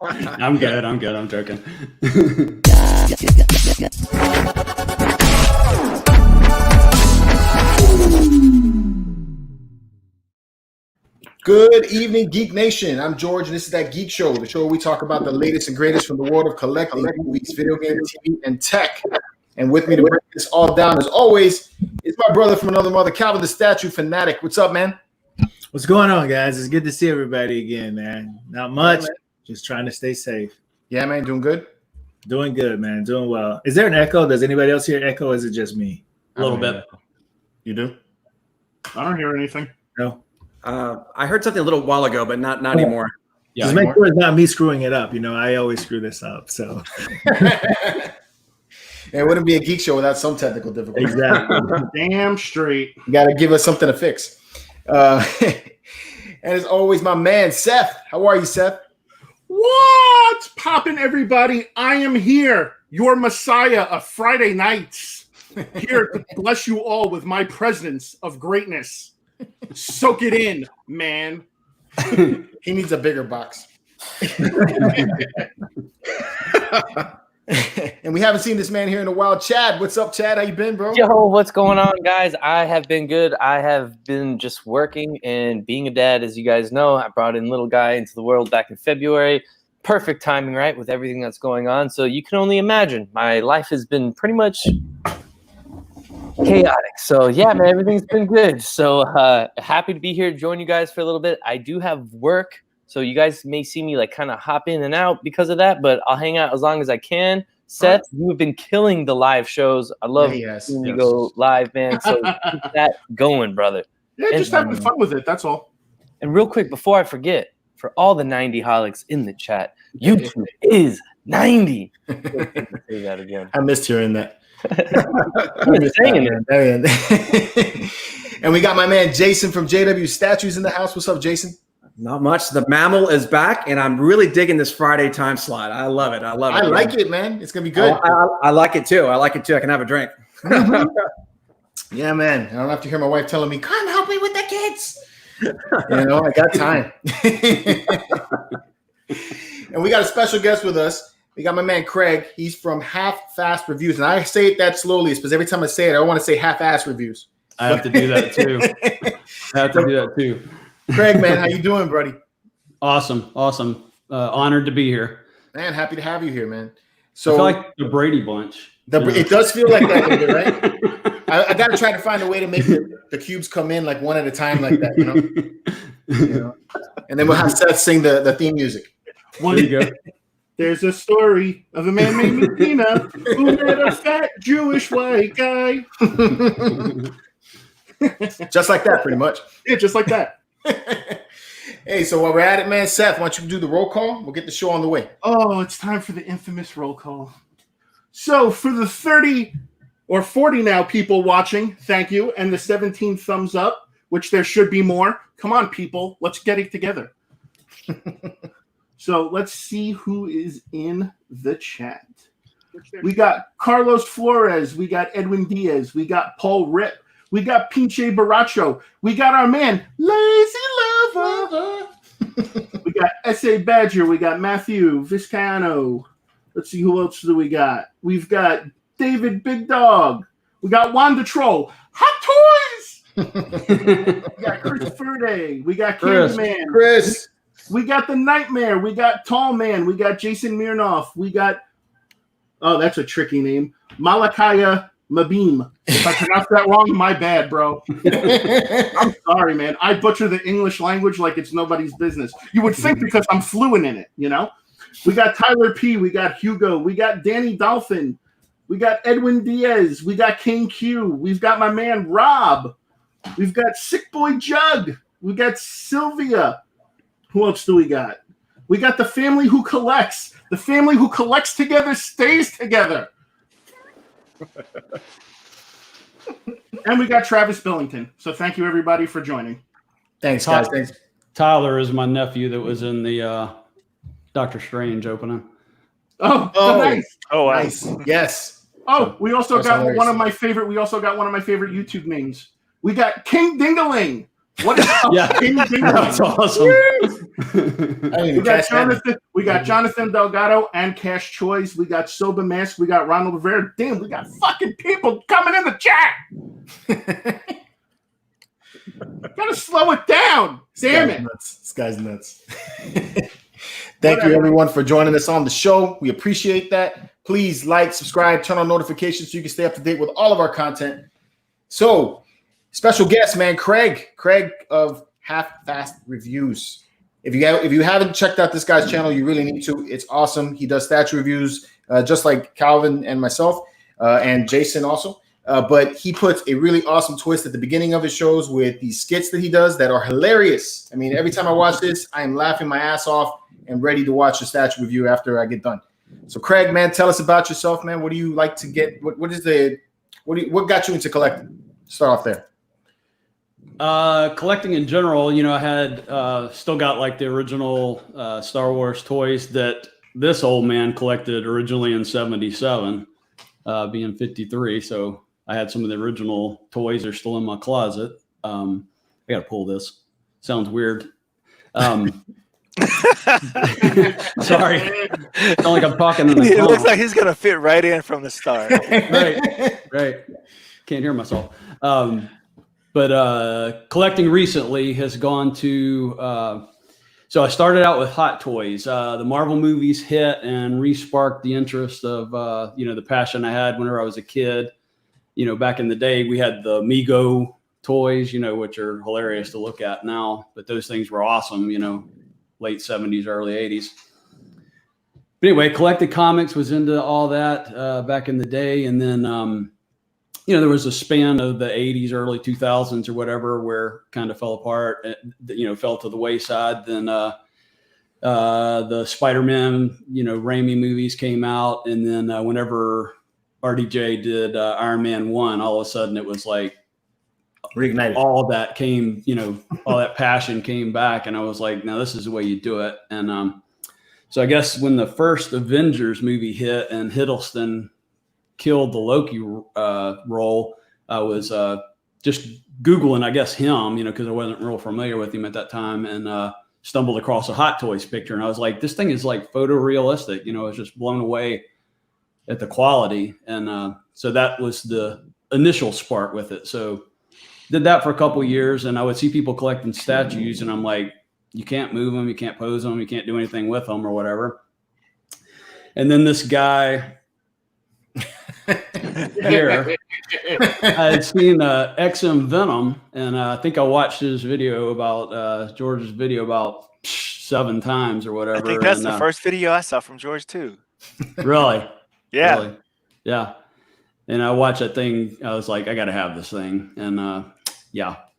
I'm good. I'm joking. Good evening, Geek Nation. I'm George, and this is That Geek Show, the show where we talk about the latest and greatest from the world of collecting, movies, video games, TV, and tech. And with me to break this all down, as always, is my brother from another mother, Calvin the Statue Fanatic. What's up, man? What's going on, guys? It's good to see everybody again, man. Not much, just trying to stay safe. Yeah, man, doing good? Doing good, man. Doing well. Is there an echo? Does anybody else hear echo, or is it just me? A little bit. You do? I don't hear anything. No. I heard something a little while ago, but not anymore. Yeah, just make sure it's not me screwing it up. You know, I always screw this up. So it wouldn't be a Geek Show without some technical difficulties. Exactly. Damn straight. You got to give us something to fix. And as always, my man, Seth. How are you, Seth? What's poppin', everybody? I am here, your messiah of Friday nights, here to bless you all with my presence of greatness. Soak it in, man. He needs a bigger box. And we haven't seen this man here in a while. Chad, what's up, Chad? How you been, bro? Yo, what's going on, guys? I have been good. I have been just working and being a dad, as you guys know. I brought in little guy into the world back in February. Perfect timing, right, with everything that's going on. So you can only imagine. My life has been pretty much chaotic. So yeah, man, everything's been good. So happy to be here, join you guys for a little bit. I do have work, so you guys may see me like kind of hop in and out because of that, but I'll hang out as long as I can. Seth, you have been killing the live shows. I love seeing you go live, man. So keep that going, brother. Yeah, just having fun with it. That's all. And real quick, before I forget, for all the 90 holics in the chat, YouTube is 90. Say that again. I missed hearing that. And we got my man Jason from JW Statues in the house. What's up, Jason? Not much. The mammal is back, and I'm really digging this Friday time slot. I love it. I like it, man. It's gonna be good. I like it too. I can have a drink. Yeah, man. I don't have to hear my wife telling me, "Come help me with the kids." You know, I got time. And we got a special guest with us. We got my man Craig. He's from Half Fast Reviews, and I say it that slowly because every time I say it, I want to say half-ass reviews. I have to do that too. Craig, man, how you doing, buddy? Awesome. Honored to be here. Man, happy to have you here, man. So I feel like the Brady Bunch. It does feel like that, a little bit, right? I got to try to find a way to make the cubes come in like one at a time, like that, you know. And then we'll have Seth sing the theme music. There you go. There's a story of a man named Medina who met a fat Jewish white guy. Just like that, pretty much. Yeah, just like that. Hey, so while we're at it, man, Seth, why don't you do the roll call? We'll get the show on the way. Oh, it's time for the infamous roll call. So for the 30 or 40 now people watching, thank you, and the 17 thumbs up, which there should be more. Come on, people. Let's get it together. So let's see who is in the chat. We got Carlos Flores. We got Edwin Diaz. We got Paul Rip. We got Pinche Baracho. We got our man, Lazy Lover. We got S.A. Badger. We got Matthew Viscano. Let's see, who else do we got? We've got David Big Dog. We got Wanda Troll. Hot Toys. We got Chris Ferde. We got Candyman. Chris. We got the Nightmare. We got Tall Man. We got Jason Mirnoff. We got, oh, that's a tricky name, Malakaya Mabim. If I pronounced that wrong, my bad, bro. I'm sorry, man. I butcher the English language like it's nobody's business. You would think because I'm fluent in it, you know? We got Tyler P. We got Hugo. We got Danny Dolphin. We got Edwin Diaz. We got King Q. We've got my man Rob. We've got Sick Boy Jug. We got Sylvia. Who else do we got? We got the family who collects. The family who collects together stays together. And we got Travis Billington. So thank you, everybody, for joining. Thanks, guys. Thanks. Tyler is my nephew that was in the Doctor Strange opening. Oh, nice. Oh, wow. Nice. Yes. Oh, we also got hilarious. one of my favorite. We also got one of my favorite YouTube names. We got King Dingaling. What is Yeah, King Dingaling? that's awesome. We got Jonathan Delgado and Cash Choice. We got Soba Mask. We got Ronald Rivera. Damn, we got fucking people coming in the chat. Gotta slow it down. Damn it. This guy's nuts. Thank you, everyone, for joining us on the show. We appreciate that. Please like, subscribe, turn on notifications so you can stay up to date with all of our content. So, special guest, man, Craig of Half-Fast Reviews. If you haven't checked out this guy's channel, you really need to. It's awesome. He does statue reviews, just like Calvin and myself, and Jason also. But he puts a really awesome twist at the beginning of his shows with these skits that he does that are hilarious. I mean, every time I watch this, I am laughing my ass off and ready to watch the statue review after I get done. So, Craig, man, tell us about yourself, man. What do you like to get? What got you into collecting? Start off there. Collecting in general, I had still got like the original Star Wars toys that this old man collected originally in '77, being 53. So I had some of the original toys. They're still in my closet. I got to pull this. Sounds weird. Sorry. It's not like I'm talking in the It phone. looks like he's gonna fit right in from the start. Right. Can't hear myself. But collecting recently has gone to. So I started out with Hot Toys. The Marvel movies hit and re-sparked the interest of the passion I had whenever I was a kid. Back in the day, we had the Mego toys, which are hilarious to look at now. But those things were awesome. Late 70s, early 80s. But anyway, collected comics, was into all that back in the day. And then, there was a span of the 80s, early 2000s or whatever, where it kind of fell apart, fell to the wayside. Then the Spider-Man, Raimi movies came out. And then whenever RDJ did Iron Man 1, all of a sudden it was like, reignited. All that came, all that passion came back, and I was like, "Now this is the way you do it." And so I guess when the first Avengers movie hit and Hiddleston killed the Loki role, I was just Googling, I guess, him, because I wasn't real familiar with him at that time, and stumbled across a Hot Toys picture, and I was like, "This thing is like photorealistic." I was just blown away at the quality, and so that was the initial spark with it. So. Did that for a couple of years, and I would see people collecting statues, and I'm like, you can't move them, you can't pose them, you can't do anything with them or whatever. And then this guy here, I had seen XM Venom, and I think I watched his video about George's video about 7 times or whatever. I think that's the first video I saw from George too. Really? Yeah. Really? Yeah. And I watched that thing. I was like, I got to have this thing. And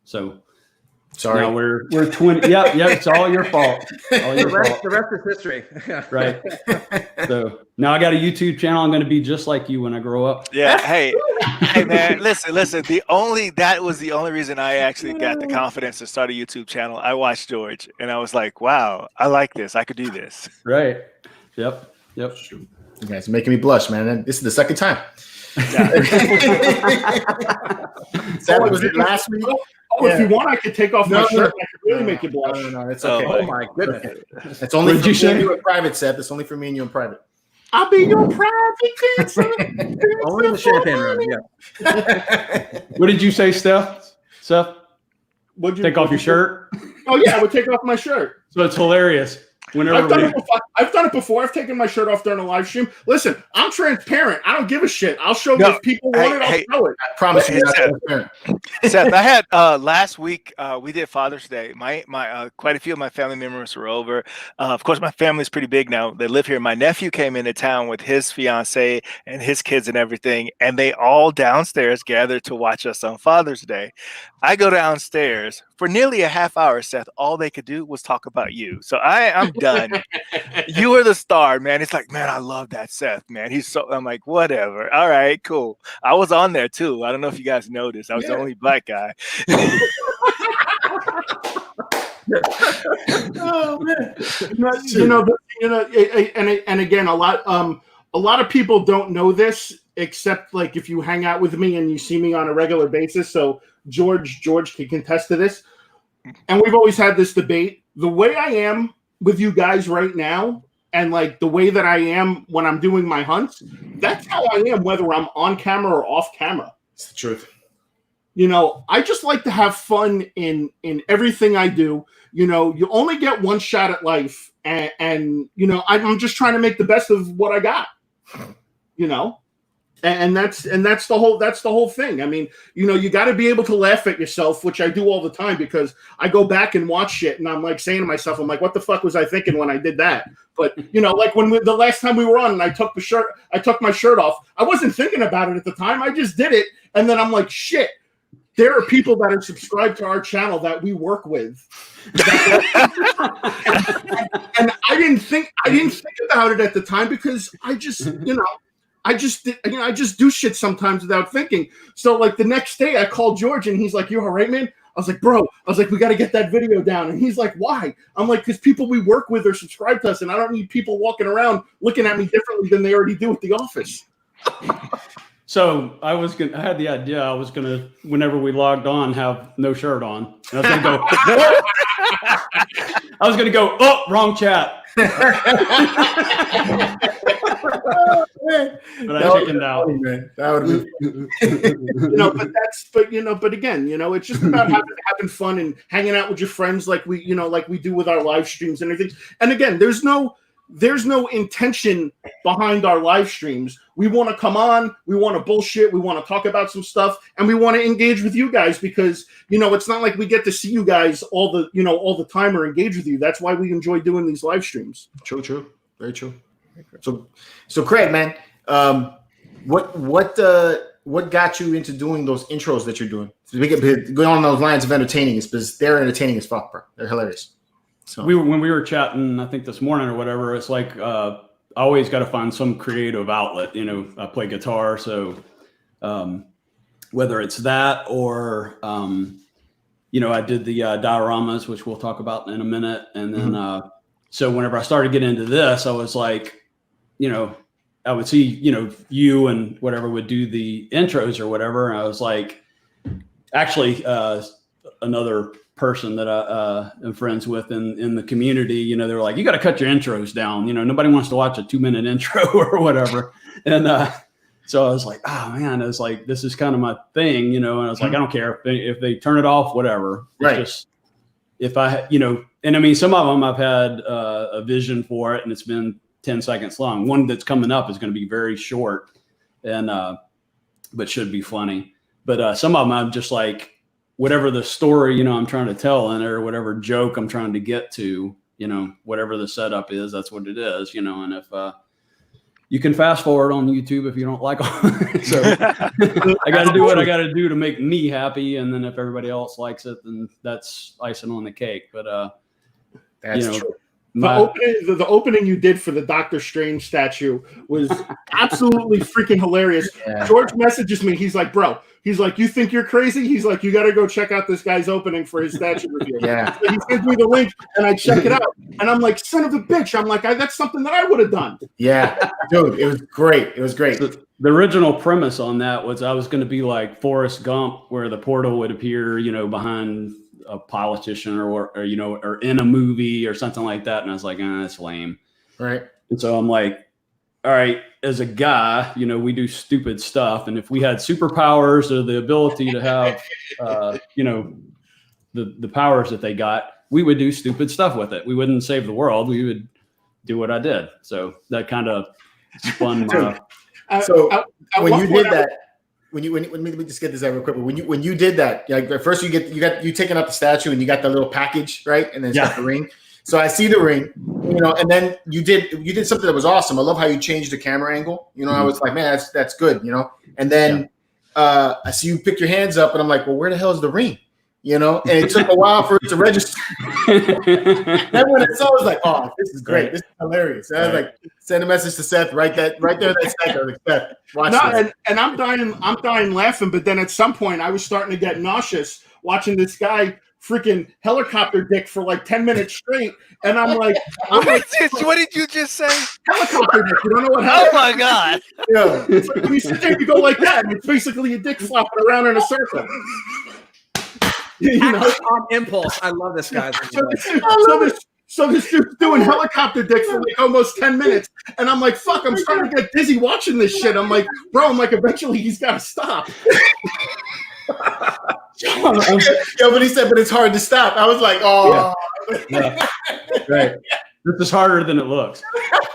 so sorry, now we're 20. Yeah, it's all your fault. All your fault. The rest is history. Right. So now I got a YouTube channel. I'm going to be just like you when I grow up. Yeah. Hey, man, listen. That was the only reason I actually got the confidence to start a YouTube channel. I watched George, and I was like, wow, I like this. I could do this. Right. Yep. You guys are making me blush, man. This is the second time. Yeah. Was it last week? If you want, I could take off my shirt. I could really make you blush. No, it's okay. Oh my goodness. It's only for me and you in private, Seth. It's only for me and you in private. I'll be your private dancer. Only in the champagne room. Yeah. What did you say, Steph? Would you Take off your shirt? Oh yeah, I would take off my shirt. So it's hilarious. I've done it before. I've taken my shirt off during a live stream. Listen, I'm transparent. I don't give a shit. I'll show if people want it. I'll show it. I promise you. Seth, I had last week we did Father's Day. My quite a few of my family members were over. Of course, my family's pretty big now. They live here. My nephew came into town with his fiance and his kids and everything, and they all downstairs gathered to watch us on Father's Day. I go downstairs for nearly a half hour, Seth. All they could do was talk about you. So I'm done. You were the star, man. It's like, man, I love that Seth, man. I'm like, whatever. All right, cool. I was on there too. I don't know if you guys noticed. I was the only black guy. Oh man. And again, a lot of people don't know this, except like if you hang out with me and you see me on a regular basis. So George can contest to this. And we've always had this debate. the way I am with you guys right now, and like the way that I am when I'm doing my hunts, that's how I am whether I'm on camera or off camera. It's the truth. You know, I just like to have fun in everything I do. You know, you only get one shot at life, and you know, I'm just trying to make the best of what I got. You know, and that's the whole thing. I mean, you know, you got to be able to laugh at yourself, which I do all the time because I go back and watch shit, and I'm like saying to myself, I'm like, what the fuck was I thinking when I did that? But you know, like the last time we were on, and I took my shirt off. I wasn't thinking about it at the time. I just did it, and then I'm like, shit. There are people that are subscribed to our channel that we work with, and I didn't think about it at the time because I just do shit sometimes without thinking. So like the next day, I called George and he's like, "You all right, man?" I was like, "Bro," I was like, "We got to get that video down." And he's like, "Why?" I'm like, "Because people we work with are subscribed to us, and I don't need people walking around looking at me differently than they already do at the office." So I had the idea I was gonna, whenever we logged on, have no shirt on. And I was gonna go, oh, wrong chat. But I chickened out. That would You know, but again, you know, it's just about having fun and hanging out with your friends like we do with our live streams and everything. And again, there's no intention behind our live streams. We want to come on, we want to bullshit, we want to talk about some stuff, and we want to engage with you guys because, you know, it's not like we get to see you guys all the time or engage with you. That's why we enjoy doing these live streams. True. Very true. So Craig, man, what got you into doing those intros that you're doing? Going on those lines of entertaining is because they're entertaining as fuck, bro. They're hilarious. So when we were chatting, I think this morning or whatever, it's like I always got to find some creative outlet. You know, I play guitar, so whether it's that or you know, I did the dioramas, which we'll talk about in a minute, and then so whenever I started getting into this, I was like, you know, I would see, you know, you and whatever would do the intros or whatever, and I was like, actually, another person that I am friends with in the community, you know, they were like, you got to cut your intros down. You know, nobody wants to watch a 2-minute intro or whatever. And so I was like, oh man, I was like, this is kind of my thing, you know, and I was like, I don't care if they turn it off, whatever. It's right. Just, if I, you know, and I mean, some of them I've had a vision for it and it's been 10 seconds long. One that's coming up is going to be very short and, but should be funny. But some of them I'm just like, whatever the story, you know, I'm trying to tell in it or whatever joke I'm trying to get to, you know, whatever the setup is, that's what it is, you know, and if you can fast forward on YouTube if you don't like it. So I got to do what I got to do to make me happy. And then if everybody else likes it, then that's icing on the cake. But that's you know, true. The opening you did for the Doctor Strange statue was absolutely freaking hilarious. Yeah. George messages me. He's like, bro, he's like, you think you're crazy? He's like, you got to go check out this guy's opening for his statue review. Yeah. So he sends me the link and I check it out. And I'm like, son of a bitch. I'm like, that's something that I would have done. Yeah. Dude, it was great. It was great. The original premise on that was I was going to be like Forrest Gump, where the portal would appear, you know, behind a politician or you know, or in a movie or something like that. And I was like, that's lame. Right. And so I'm like, all right, as a guy, you know, we do stupid stuff. And if we had superpowers or the ability to have, you know, the powers that they got, we would do stupid stuff with it. We wouldn't save the world. We would do what I did. So that kind of spun my... When you did that, let me just get this out real quick. When you did that, like at first you taking out the statue and you got the little package, right? And then it's got the ring. So I see the ring, you know, and then you did something that was awesome. I love how you changed the camera angle. You know, I was like, man, that's good, you know. And then I see you pick your hands up, and I'm like, well, where the hell is the ring? You know, and it took a while for it to register. Then when it saw, I was like, oh, this is great. This is hilarious. And I was like, send a message to Seth right there. That second. I was like, Seth, watch this. And I'm dying laughing. But then at some point, I was starting to get nauseous watching this guy freaking helicopter dick for like 10 minutes straight. And I'm like, what did you just say? Helicopter dick. You don't know what Oh my God. Yeah. It's like when you sit there, you go like that. And it's basically a dick flopping around in a circle. You know? On impulse. I love this guy. So this dude's doing helicopter dick for like almost 10 minutes. And I'm like, fuck, I'm starting to get dizzy watching this shit. I'm like, bro, eventually he's got to stop. Yo, but he said, but it's hard to stop. I was like, oh. Yeah. Right. This is harder than it looks.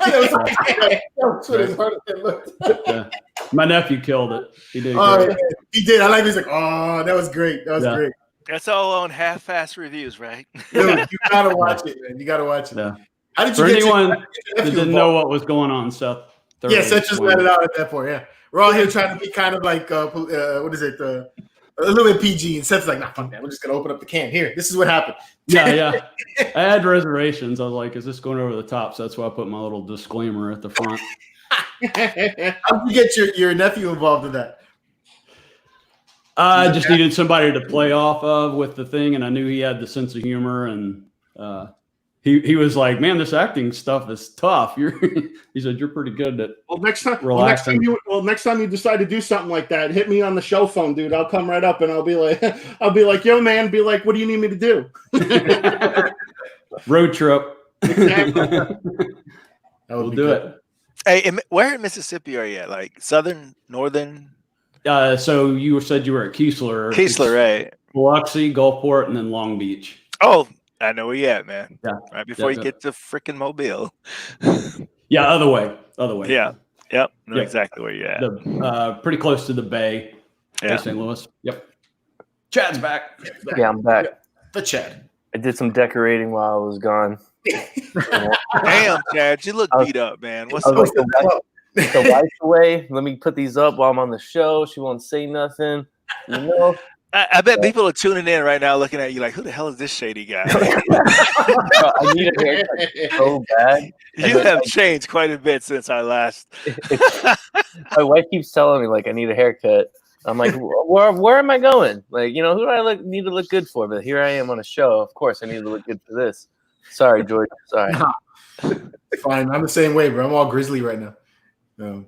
It's harder than it looks. Yeah. My nephew killed it. He did. Yeah, he did. I like this. Like, oh, that was great. That was great. That's all on half-ass reviews, right? Dude, you gotta watch it, man. You gotta watch it. Yeah. How did For you anyone get that didn't know what was going on, Seth. Yeah, Seth just let it out at that point. Yeah, we're all here trying to be kind of like what is it? A little bit PG, and Seth's like, nah, fuck that. We're just gonna open up the can. Here, this is what happened. Yeah. I had reservations. I was like, is this going over the top? So that's why I put my little disclaimer at the front. How did you get your nephew involved in that? I just needed somebody to play off of with the thing, and I knew he had the sense of humor, and he was like, "Man, this acting stuff is tough." He said, "You're pretty good at next time you decide to do something like that, hit me on the show phone, dude. I'll come right up and I'll be like, yo, man, be like, what do you need me to do? Road trip." Exactly. We'll do it. Hey, where in Mississippi are you at? Like southern, northern? So you said you were at Keesler. Keesler, right? Biloxi, Gulfport, and then Long Beach. Oh, I know where you at, man. Yeah. Right before you get to freaking Mobile. Yeah, other way. Yeah. Yep. Know Yep. exactly where you at. Pretty close to the Bay. Yeah. St. Louis. Yep. Chad's back. Yeah, I'm back. The Chad. I did some decorating while I was gone. Damn, Chad, you look beat up, man. What's I up? was like, the wife's away. Let me put these up while I'm on the show. She won't say nothing. You know? I bet people are tuning in right now looking at you like, who the hell is this shady guy? I need a haircut so bad. You have changed quite a bit since I last. My wife keeps telling me, like, I need a haircut. I'm like, where am I going? Like, you know, who do I need to look good for? But here I am on a show. Of course, I need to look good for this. Sorry, George. Sorry. Fine. I'm the same way, bro. I'm all grizzly right now. So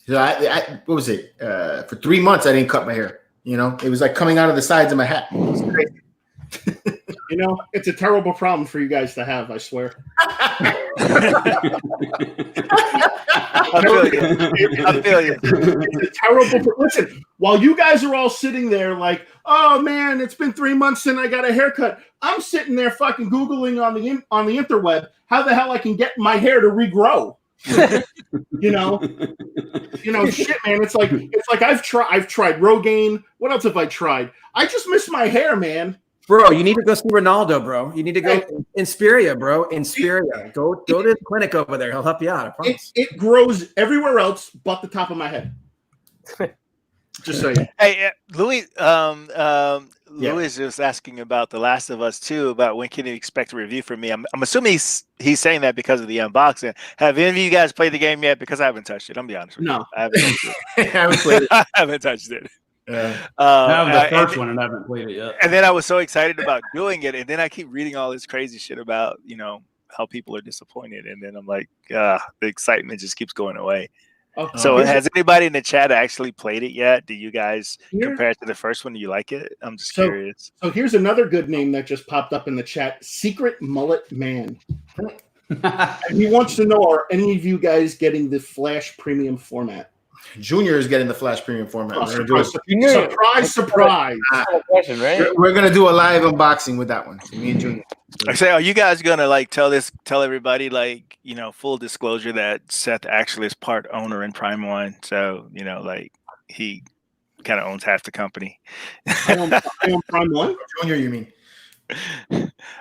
I what was it? For 3 months, I didn't cut my hair. You know, it was like coming out of the sides of my hat. It was crazy. You know, it's a terrible problem for you guys to have, I swear. I feel you. It's a terrible. Listen, while you guys are all sitting there like, oh man, it's been 3 months since I got a haircut. I'm sitting there fucking Googling on the interweb how the hell I can get my hair to regrow. you know, shit, man. It's like I've tried Rogaine. What else have I tried? I just miss my hair, man. Bro, you need to go see Ronaldo, bro. You need to go Inspiria, bro. Inspiria. Go to the clinic over there. He'll help you out. I promise. It grows everywhere else but the top of my head. Just so you. Hey, Louis. Louis is just asking about The Last of Us 2, about when can you expect a review from me. I'm assuming he's saying that because of the unboxing. Have any of you guys played the game yet? Because I haven't touched it. I'm be honest with you. No. I haven't touched it. I haven't played it. I haven't touched it. Yeah. I have the first one and I haven't played it yet. And then I was so excited about doing it, and then I keep reading all this crazy shit about, you know, how people are disappointed, and then I'm like, the excitement just keeps going away. Okay. So has anybody in the chat actually played it yet? Do you guys compare it to the first one? Do you like it? I'm just curious. So here's another good name that just popped up in the chat: Secret Mullet Man. And he wants to know: are any of you guys getting the Flash Premium format? Junior is getting the Flash Premium format. Oh, surprise! Question, right? We're gonna do a live unboxing with that one. So me and Junior. I say, are you guys gonna like tell everybody, like, you know, full disclosure that Seth actually is part owner in Prime One, so you know, like he kind of owns half the company. I own Prime One. Junior, you mean?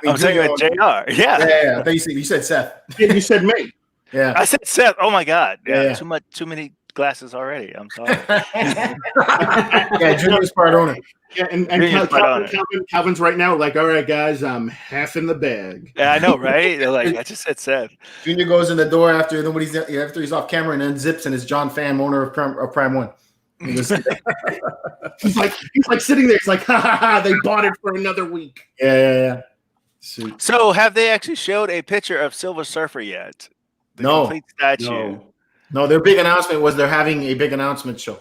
I'm saying about JR. Yeah. Yeah. I thought you said Seth. Yeah, you said me. Yeah. I said Seth. Oh my God. Yeah. Too many glasses already. I'm sorry. Yeah, Junior's part owner. Yeah, and Calvin's right now like, all right, guys, I'm half in the bag. Yeah, I know, right? They're like, I just said Seth. Junior goes in the door after he's off camera and then zips and is John Pham, owner of Prime One. He goes, he's like sitting there. He's like, ha ha ha! They bought it for another week. Yeah. Sweet. So, have they actually showed a picture of Silver Surfer yet? The No. complete statue. No, their big announcement was they're having a big announcement show.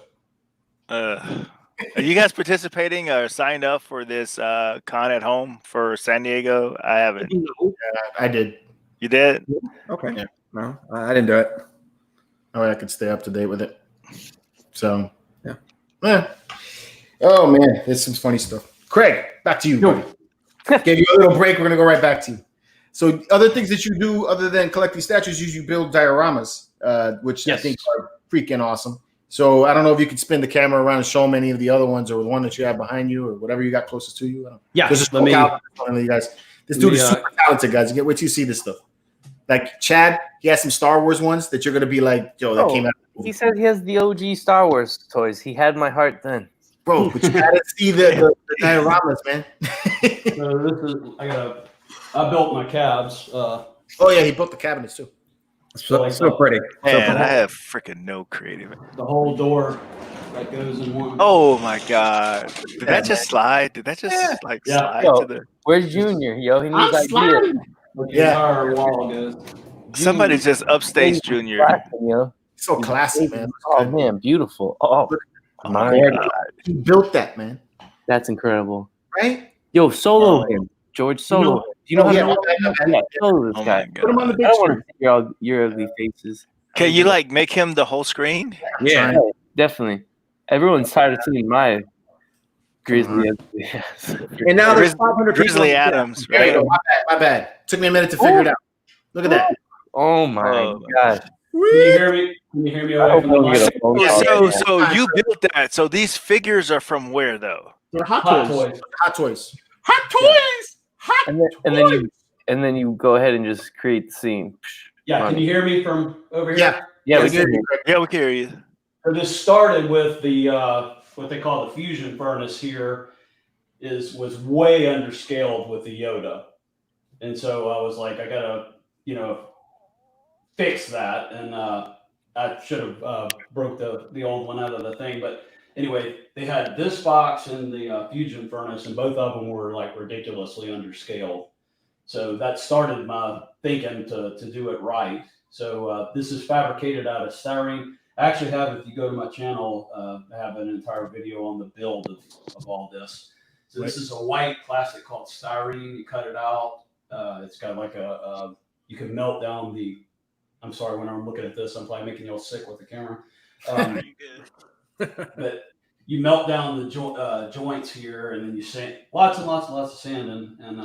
Are you guys participating or signed up for this con at home for San Diego? I haven't. I did. You did? Okay. Yeah. No, I didn't do it. Oh, I could stay up to date with it. So, Yeah. Oh man, there's some funny stuff. Craig, back to you, buddy. Gave you a little break. We're gonna go right back to you. So, other things that you do other than collecting statues, you build dioramas, which I think are freaking awesome. So, I don't know if you could spin the camera around and show them any of the other ones, or the one that you have behind you, or whatever you got closest to you. Yeah, let me. You guys, this dude is super talented, guys. You get wait till you see this stuff. Like Chad, he has some Star Wars ones that you're gonna be like, yo, that came out. He said he has the OG Star Wars toys. He had my heart then. Bro, but you gotta see the dioramas, man. So I built my cabs. Oh yeah, he built the cabinets too. So pretty. Man, I have freaking no creative. The whole door that goes in one. Oh my god! Did that just slide? Did that just slide to the? Where's Junior? Yo, he needs ideas. sliding. The entire wall goes. Somebody just upstage Junior. Yo. So classy, man. Oh man, beautiful. Oh my God. He built that, man. That's incredible. Right? Yo, solo him. George, solo him. You know how to solo this guy. Put him on the I big don't want to screen. see your ugly faces. Can you like make him the whole screen? Yeah, definitely. Everyone's tired of seeing my grizzly ugly ass. And now there's 500 Grizzly Adams, Right? right? My bad. Took me a minute to figure it out. Look at that. Oh my God. Can you hear me? Can you hear me? I hope we don't get a phone call. So you built that. So these figures are from where though? They're hot toys. Hot toys. Hot toys. Hot toys. And then you go ahead and just create the scene. Yeah, can you hear me from over here? Yeah, we can hear you. So this started with the what they call the fusion furnace here was way underscaled with the Yoda. And so I was like, I gotta, fix that. And I should have broke the old one out of the thing. But anyway, they had this box and the fusion furnace, and both of them were like ridiculously underscaled. So that started my thinking to do it right. So this is fabricated out of styrene. I actually have, if you go to my channel, I have an entire video on the build of all this. So this is a white plastic called styrene. You cut it out. It's got like you can melt down I'm sorry, when I'm looking at this, I'm probably making you all sick with the camera. But you melt down the joints here, and then you sand lots and lots and lots of sanding. And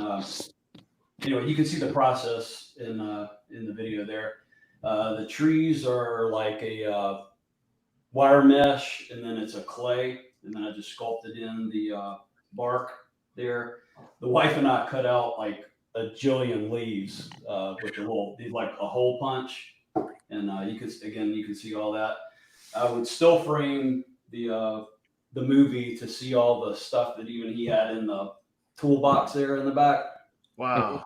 anyway, you can see the process in the video there. The trees are like a wire mesh, and then it's a clay, and then I just sculpted in the bark there. The wife and I cut out like a jillion leaves with like a hole punch, and you can see all that. I would still frame the movie to see all the stuff that even he had in the toolbox there in the back. Wow.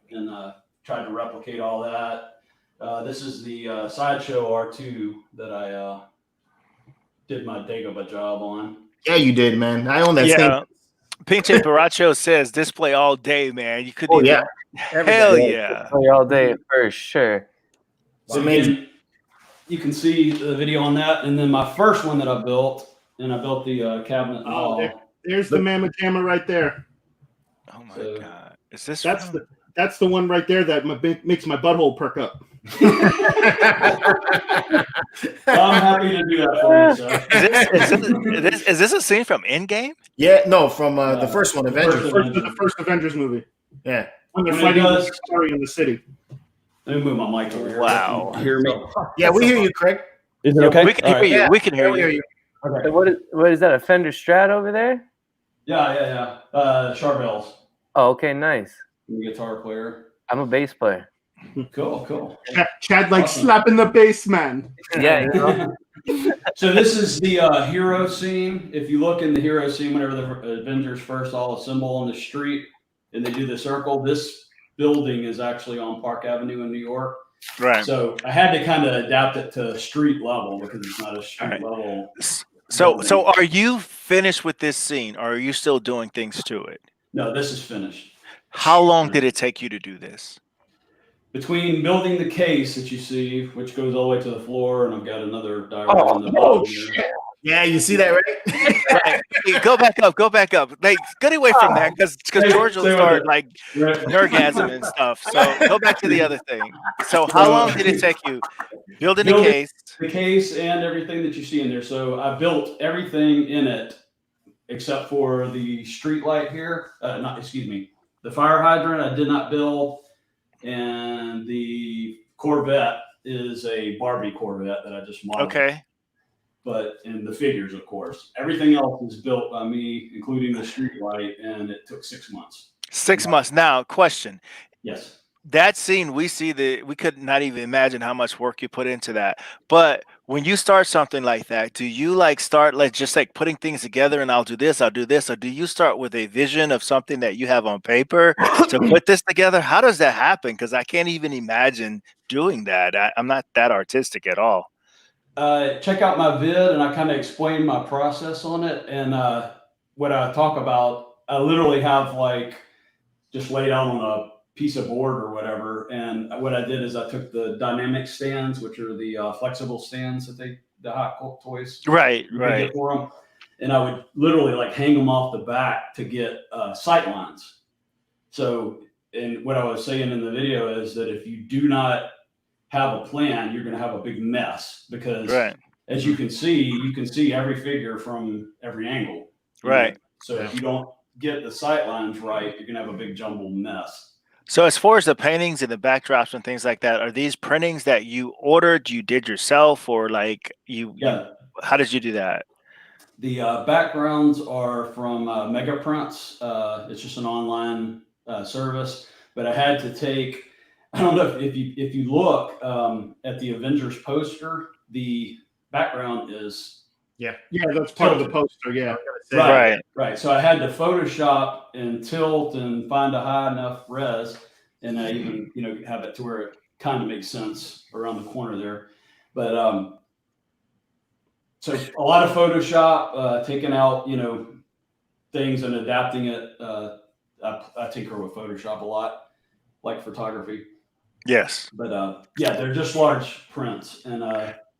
And tried to replicate all that. This is the Sideshow R2 that I did my Dagobah job on. Yeah, you did, man. I own that thing. Pinche Baracho says display all day, man. You couldn't. Hell yeah. Display all day for sure. It's amazing. You can see the video on that, and then my first one that I built, and I built the cabinet. There's the Mamma Jamma right there. Oh my God! Is this? That's the one right there that makes my butthole perk up. I'm happy to do that for you, sir. Is this a scene from Endgame? Yeah, no, from the first one, Avengers. The first Avengers movie. Yeah. When they're fighting the story in the city. Let me move my mic over here. Wow. Hear me? Yeah, we hear you, Craig. Is it okay? We can hear you. Yeah. We can hear you. Okay. So what is that? A Fender Strat over there? Yeah. Charbells. Oh, okay, nice. I'm a guitar player. I'm a bass player. Cool. Chad like slapping the bass, man. Yeah. So this is the hero scene. If you look in the hero scene, whenever the Avengers first all assemble on the street and they do the circle, this building is actually on Park Avenue in New York. Right. So I had to kind of adapt it to street level because it's not a street level. So are you finished with this scene, or are you still doing things to it? No, this is finished. How long did it take you to do this? Between building the case that you see, which goes all the way to the floor, and I've got another diorama on the bottom here. Yeah, you see that, right? Right. Hey, go back up. Like, get away from that because George will start like nerdgasm and stuff. So go back to the other thing. So how long did it take you building a case? The case and everything that you see in there. So I built everything in it except for the street light here. The fire hydrant I did not build, and the Corvette is a Barbie Corvette that I just modeled. Okay. And the figures, of course. Everything else is built by me, including the street light, and it took 6 months. 6 months. Now, question. Yes. That scene, we could not even imagine how much work you put into that. But when you start something like that, do you like start like just like putting things together and I'll do this, or do you start with a vision of something that you have on paper to put this together? How does that happen? Because I can't even imagine doing that. I'm not that artistic at all. Check out my vid, and I kind of explain my process on it. And what I talk about, I literally have like just laid out on a piece of board or whatever. And what I did is I took the dynamic stands, which are the flexible stands that the Hot Toys get for them, and I would literally like hang them off the back to get sight lines. So, and what I was saying in the video is that if you do not have a plan, you're going to have a big mess because as you can see every figure from every angle. Right. So if you don't get the sight lines right, you're going to have a big jumbled mess. So as far as the paintings and the backdrops and things like that, are these printings that you ordered, you did yourself, or like how did you do that? The backgrounds are from Mega Prints. It's just an online service, but I had to take, I don't know if you look at the Avengers poster, the background is that's part of the poster. Yeah, right. So I had to Photoshop and tilt and find a high enough res, and I even have it to where it kind of makes sense around the corner there. But so a lot of Photoshop, taking out things and adapting it. I tinker with Photoshop a lot, like photography. Yes. But they're just large prints, and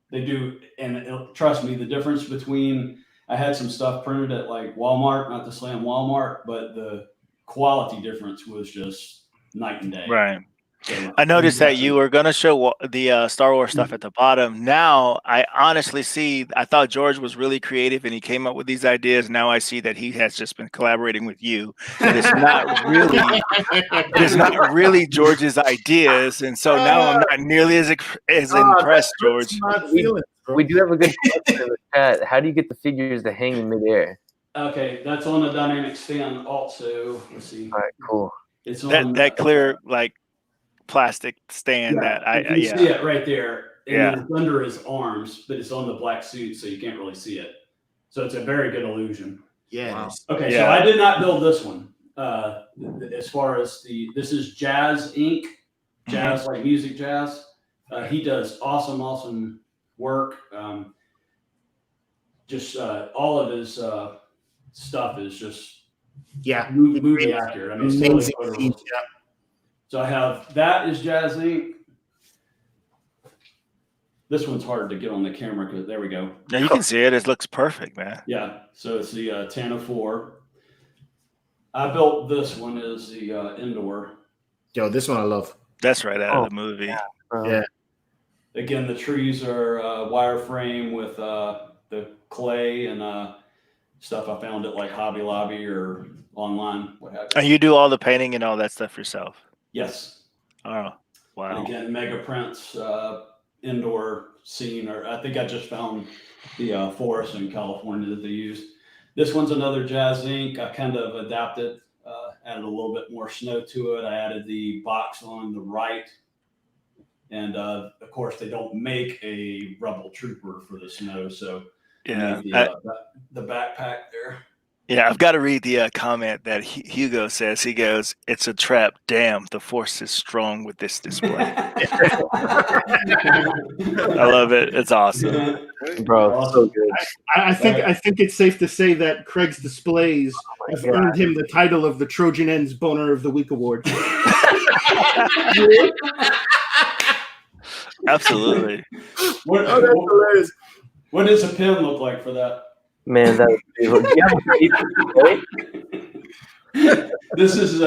they do. And trust me, the difference between, I had some stuff printed at like Walmart, not to slam Walmart, but the quality difference was just night and day. Right. So, I noticed that you were going to show the Star Wars stuff at the bottom. Now, I honestly see, I thought George was really creative and he came up with these ideas. Now I see that he has just been collaborating with you. And it's not really George's ideas. And so now I'm not nearly as impressed, George. We do have a good question in the chat. How do you get the figures to hang in midair? Okay, that's on the dynamic stand also. Let's see. All right, cool. It's on that clear like plastic stand that you see it right there. And it's under his arms, but it's on the black suit, so you can't really see it. So it's a very good illusion. Yeah. Wow. Okay, so I did not build this one. As far as this is Jazz Inc. Jazz, like music jazz. He does awesome work. All of his stuff is just movie accurate. I mean, it's totally so I have that is Jazz Inc. This one's hard to get on the camera because there we go. Now you can see it. It looks perfect, man. Yeah. So it's the Tana 4. I built this one as the indoor. Yo, this one I love. That's right out of the movie. Yeah. Again, the trees are wireframe with the clay and stuff I found at like Hobby Lobby or online, what have you. And you do all the painting and all that stuff yourself? Yes. Oh, wow. And again, Mega Prints indoor scene, or I think I just found the forest in California that they used. This one's another Jazz Inc. I kind of adapted, added a little bit more snow to it. I added the box on the right. And of course, they don't make a Rebel Trooper for the snow. So the backpack there. Yeah, I've got to read the comment that Hugo says. He goes, "It's a trap. Damn, the force is strong with this display." I love it. It's awesome, bro. So good. I think it's safe to say that Craig's displays have earned him the title of the Trojan Ends Boner of the Week award. Absolutely. That's hilarious. What does a pin look like for that? Man, that was beautiful. This is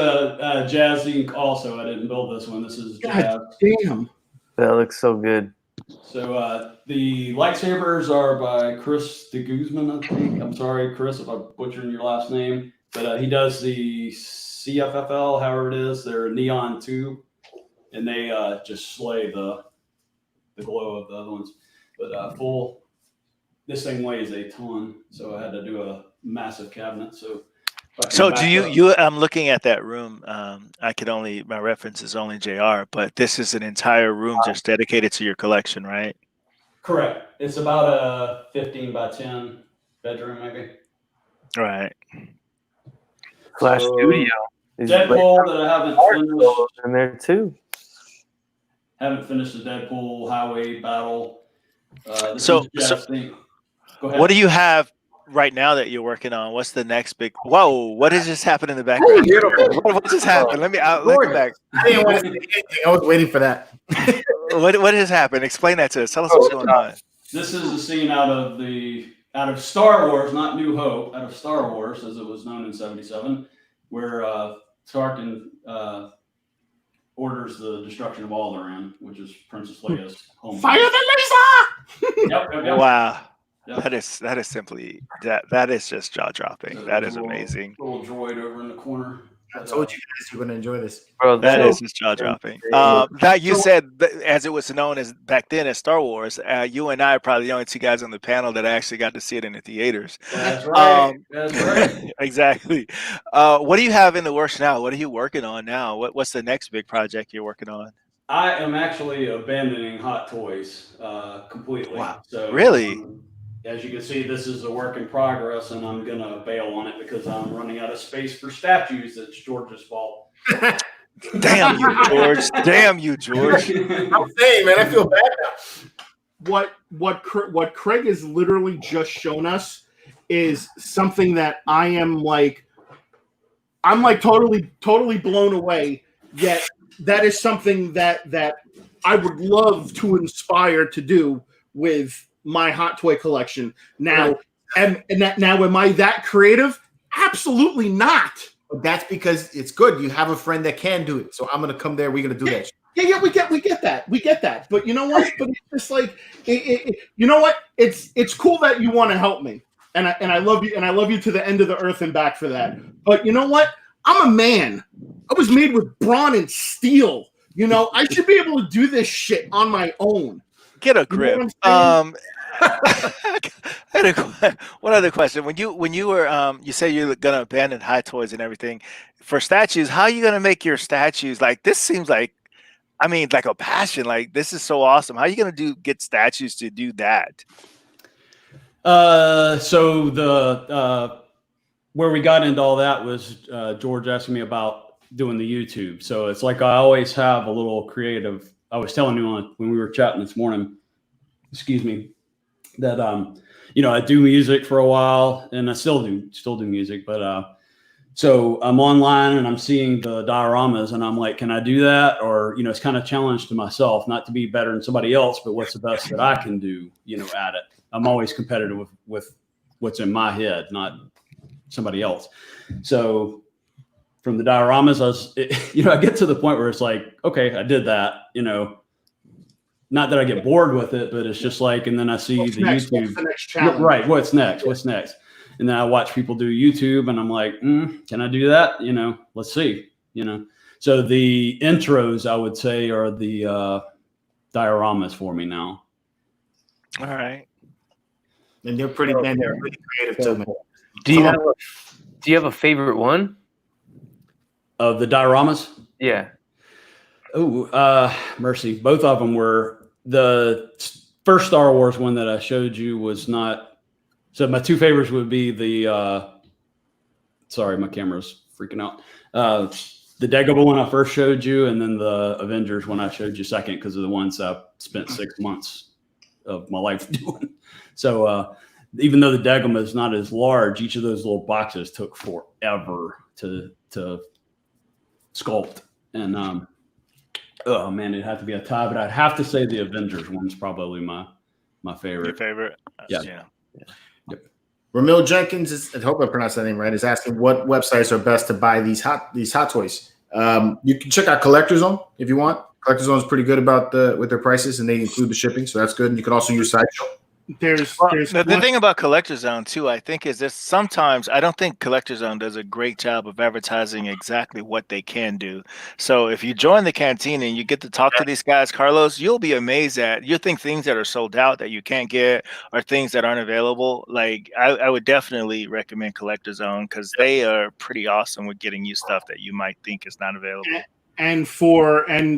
Jazz Inc. Also, I didn't build this one. This is Jazz. God damn. That looks so good. So the lightsabers are by Chris de Guzman, I think. I'm sorry, Chris, if I'm butchering your last name. But he does the CFFL, however it is. They're neon tube, and they just slay the glow of the other ones. But this thing weighs a ton, so I had to do a massive cabinet. So do you I'm looking at that room. My reference is only JR, but this is an entire room just dedicated to your collection, right? Correct. It's about a 15 by 10 bedroom, maybe. Right. Flash Studio. Deadpool that I haven't finished. In there too. Haven't finished the Deadpool highway battle. What do you have right now that you're working on? What's the next big? Whoa! What has just happened in the background? What just happened? Let me back. I didn't want to say anything. I was waiting for that. What has happened? Explain that to us. Tell us what's going on. This is a scene out of Star Wars, not New Hope, out of Star Wars, as it was known in '77, where Tarkin orders the destruction of Alderaan, which is Princess Leia's home. Fire the laser! Yep. Wow. Yep. That is simply that is just jaw dropping. That is amazing. Little droid over in the corner. I told you guys you're gonna enjoy this. Bro, That is just jaw dropping. That you said, as it was known as back then as Star Wars. You and I are probably the only two guys on the panel that actually got to see it in the theaters. That's right. That's right. Exactly. What do you have in the works now? What are you working on now? What's the next big project you're working on? I am actually abandoning Hot Toys completely. Wow. So really? As you can see, this is a work in progress, and I'm going to bail on it because I'm running out of space for statues. That's George's fault. Damn you, George. Damn you, George. I'm saying, man, I feel bad now. What Craig has literally just shown us is something that I'm like totally blown away. Yet that is something that I would love to inspire to do with my Hot Toy collection. Now, now am I that creative? Absolutely not. But that's because it's good. You have a friend that can do it. So I'm gonna come there. We're gonna do that. Yeah, we get that. But you know what? But it's just like, you know what? It's cool that you want to help me, and I love you, and I love you to the end of the earth and back for that. But you know what? I'm a man. I was made with brawn and steel. You know, I should be able to do this shit on my own. Get a grip. One other question. When you were you say you're gonna abandon Hot Toys and everything for statues, how are you gonna make your statues? Like, this seems like, I mean, like a passion. Like, this is so awesome. How are you gonna get statues to do that? So the where we got into all that was George asking me about doing the YouTube. So it's like I always have a little creative. I was telling you when we were chatting this morning, excuse me, that I do music for a while, and I still do music, but so I'm online and I'm seeing the dioramas, and I'm like, can I do that? Or it's kind of challenge to myself, not to be better than somebody else, but what's the best that I can do, at it. I'm always competitive with what's in my head, not somebody else. So from the dioramas, I get to the point where it's like, okay, I did that, not that I get bored with it, but it's just like, and then I see What's the next? YouTube. What's the next challenge? Right. What's next? What's next? And then I watch people do YouTube, and I'm like, can I do that? Let's see, So the intros, I would say, are the dioramas for me now. All right. And they're pretty creative too, man. Do you have a favorite one Of the dioramas? Yeah. Oh, mercy. Both of them were. The first Star Wars one that I showed you was not. So my two favorites would be the. Sorry, my camera's freaking out. The Dagobah one I first showed you, and then the Avengers one I showed you second, because of the ones I spent 6 months of my life doing. So even though the Dagobah is not as large, each of those little boxes took forever to sculpt. And oh man, it'd have to be a tie, but I'd have to say the Avengers one's probably my my Your favorite. favorite? Yeah. Ramil Jenkins I hope I pronounced that name right. Is asking what websites are best to buy these hot toys. You can check out Collector Zone if you want. Collector Zone is pretty good with their prices, and they include the shipping, so that's good. And you can also use Sideshow. There's The thing about Collector Zone too, I think, is that sometimes I don't think Collector Zone does a great job of advertising exactly what they can do. So if you join the canteen and you get to talk to these guys, Carlos, you'll be amazed at you'll think things that are sold out that you can't get or things that aren't available. Like I would definitely recommend Collector Zone because they are pretty awesome with getting you stuff that you might think is not available. And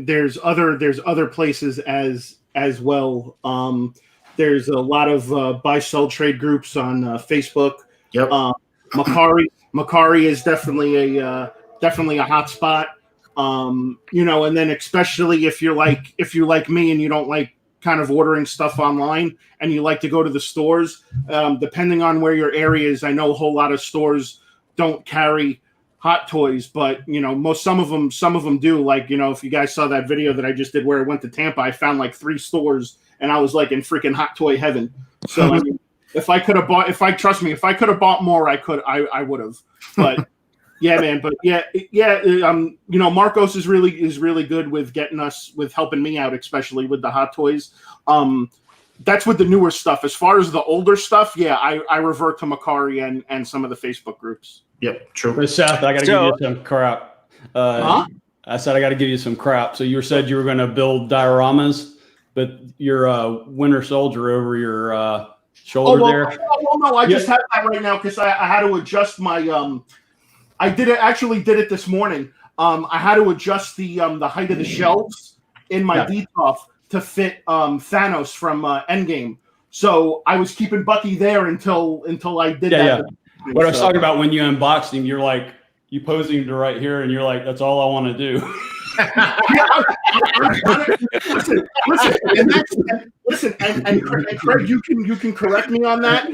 there's other places as well. There's a lot of buy sell trade groups on Facebook. Yep. Macari is definitely a hot spot. And then especially if you're like me and you don't like kind of ordering stuff online and you like to go to the stores, depending on where your area is, I know a whole lot of stores don't carry Hot Toys, but some of them do. Like, if you guys saw that video that I just did where I went to Tampa, I found like 3 stores and I was like in freaking Hot Toy heaven. So I mean, if I could have bought more, I would have. But yeah, man. But yeah. Marcos is really good with with helping me out, especially with the Hot Toys. That's with the newer stuff. As far as the older stuff, yeah, I revert to Macari and some of the Facebook groups. Yep, true. But Seth, I got to give you some crap. I said I got to give you some crap. So you said you were going to build dioramas, but your Winter Soldier over your shoulder there. Well, no, I just have that right now because I had to adjust my. I did it this morning. I had to adjust the height of the shelves in my DTOF to fit Thanos from Endgame. So I was keeping Bucky there until I did that. Yeah. What I was talking about when you unboxed him, you're like, you posing to right here, and you're like, that's all I want to do. Listen, and Craig, you can correct me on that.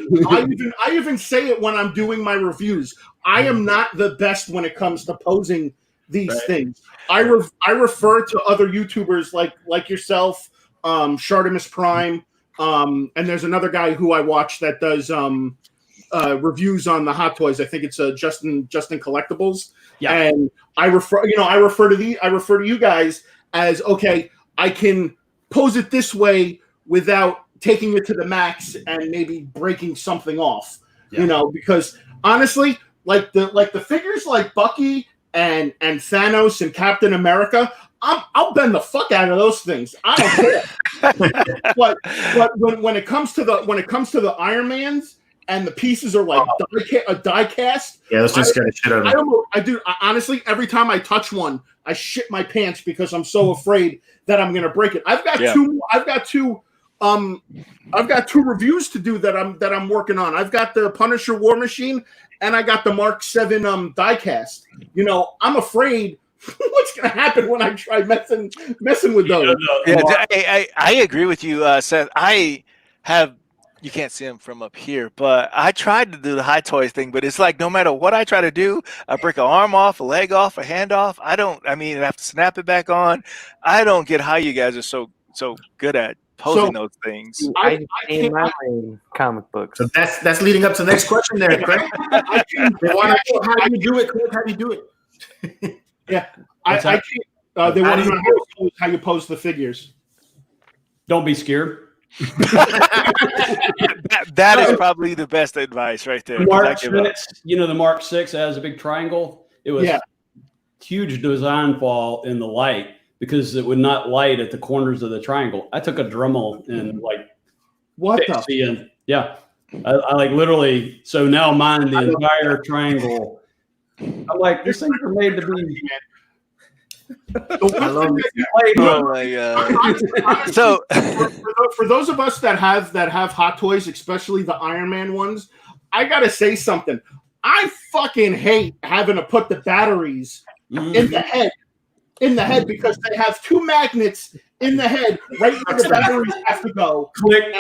I even say it when I'm doing my reviews. I am not the best when it comes to posing these things. I refer to other YouTubers like yourself, Shartimus Prime, and there's another guy who I watch that does reviews on the Hot Toys. I think it's Justin Collectibles. Yeah. And I refer to you guys as, okay, I can pose it this way without taking it to the max and maybe breaking something off. Because honestly, like the figures like Bucky and Thanos and Captain America, I'll bend the fuck out of those things. I don't care. but when it comes to the Iron Mans and the pieces are like a die cast. Yeah, let's just get a shit out of it. I do. Honestly, every time I touch one, I shit my pants because I'm so afraid that I'm gonna break it. I've got two reviews to do that I'm working on. I've got the Punisher War Machine and I got the Mark 7 die cast. I'm afraid what's gonna happen when I try messing with those. I agree with you, Seth. I have. You can't see them from up here, but I tried to do the High Toys thing, but it's like no matter what I try to do, I break an arm off, a leg off, a hand off. I have to snap it back on. I don't get how you guys are so good at posing those things. I in my comic books. So that's leading up to the next question there, Craig. They want to know how you do it, Craig. How do you do it? Yeah, I can't. They want to know how you pose the figures. Don't be scared. that is probably the best advice right there. The Mark 6 has a big triangle. It was huge design flaw in the light because it would not light at the corners of the triangle. I took a Dremel and I like literally. So now mine the entire triangle. I'm like, this thing are made to be. I love it. So for those of us that have Hot Toys, especially the Iron Man ones, I gotta say something. I fucking hate having to put the batteries in the head because they have 2 magnets in the head right where the batteries have to go. Click.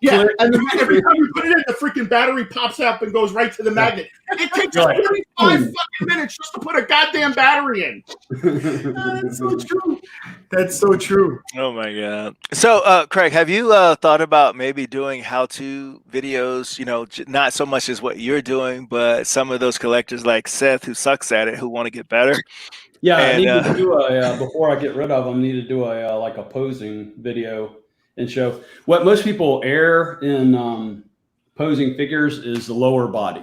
Yeah, and then every time you put it in, the freaking battery pops up and goes right to the magnet. It takes 45 fucking minutes just to put a goddamn battery in. That's so true. That's so true. Oh my god! So, Craig, have you thought about maybe doing how-to videos? You know, not so much as what you're doing, but some of those collectors like Seth, who sucks at it, who want to get better. Yeah, And, I need to do a before I get rid of them. Need to do a like a posing video and show what most people err in posing figures is the lower body.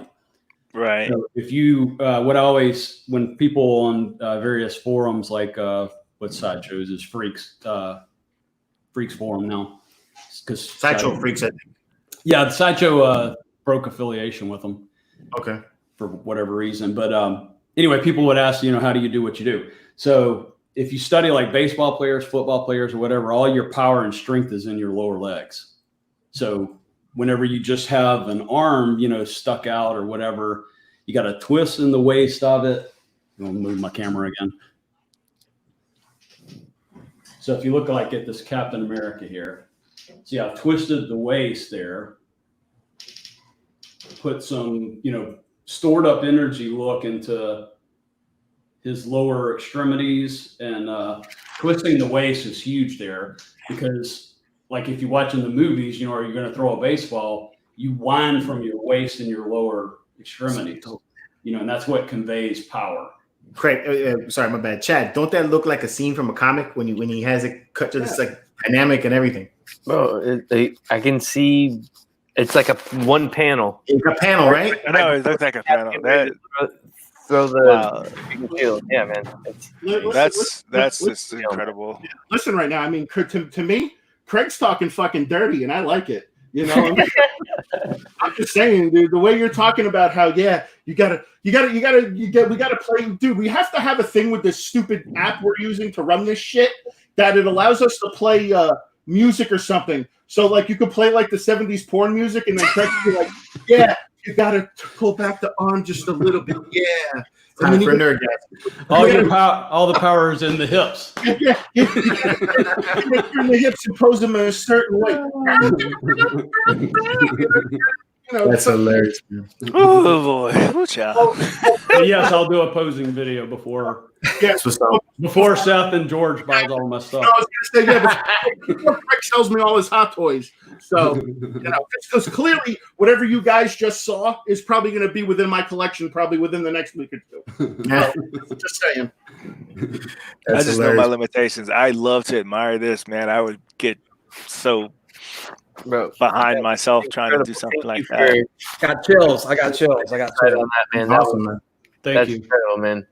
Right. So if you, what I always when people on various forums like what Sideshows is Freaks forum now because Sideshow Freaks, I think. Yeah, the Sideshow broke affiliation with them. Okay. For whatever reason, but anyway, people would ask, how do you do what you do? So if you study like baseball players, football players, or whatever, all your power and strength is in your lower legs. So whenever you just have an arm, stuck out or whatever, you got to twist in the waist of it. I'm gonna move my camera again. So if you look like at this Captain America here, see I've twisted the waist there, put some, stored up energy look into his lower extremities, and twisting the waist is huge there because like if you watch in the movies, or you're going to throw a baseball, you wind from your waist and your lower extremities, and that's what conveys power. Craig, sorry, my bad. Chad, don't that look like a scene from a comic when he has it cut to this like dynamic and everything? Bro, I can see it's like a one panel. It's a panel, right? I know it looks like a panel. Throw the yeah, man. That's just incredible. Listen, right now, I mean, to me, Craig's talking fucking dirty, and I like it. I'm just saying, dude. The way you're talking about how, we gotta play, dude. We have to have a thing with this stupid app we're using to run this shit that it allows us to play music or something. So like you could play like the 70s porn music, and then Craig would be like, yeah. You gotta pull back the arm just a little bit, yeah. Time for nerd guys. All the power is in the hips. Yeah. You gotta turn the hips and pose them in a certain way. That's hilarious. Man. Oh boy, watch out. Yes, I'll do a posing video before Seth and George buys all my stuff. I was gonna say, before Craig sells me all his hot toys. So, because clearly whatever you guys just saw is probably going to be within my collection, probably within the next week or two. Just saying. I just know my limitations. I love to admire this, man. I would get so behind myself trying to do something like that. Got chills. I got chills. On that, man. That Awesome, man. Thank you. Incredible, man.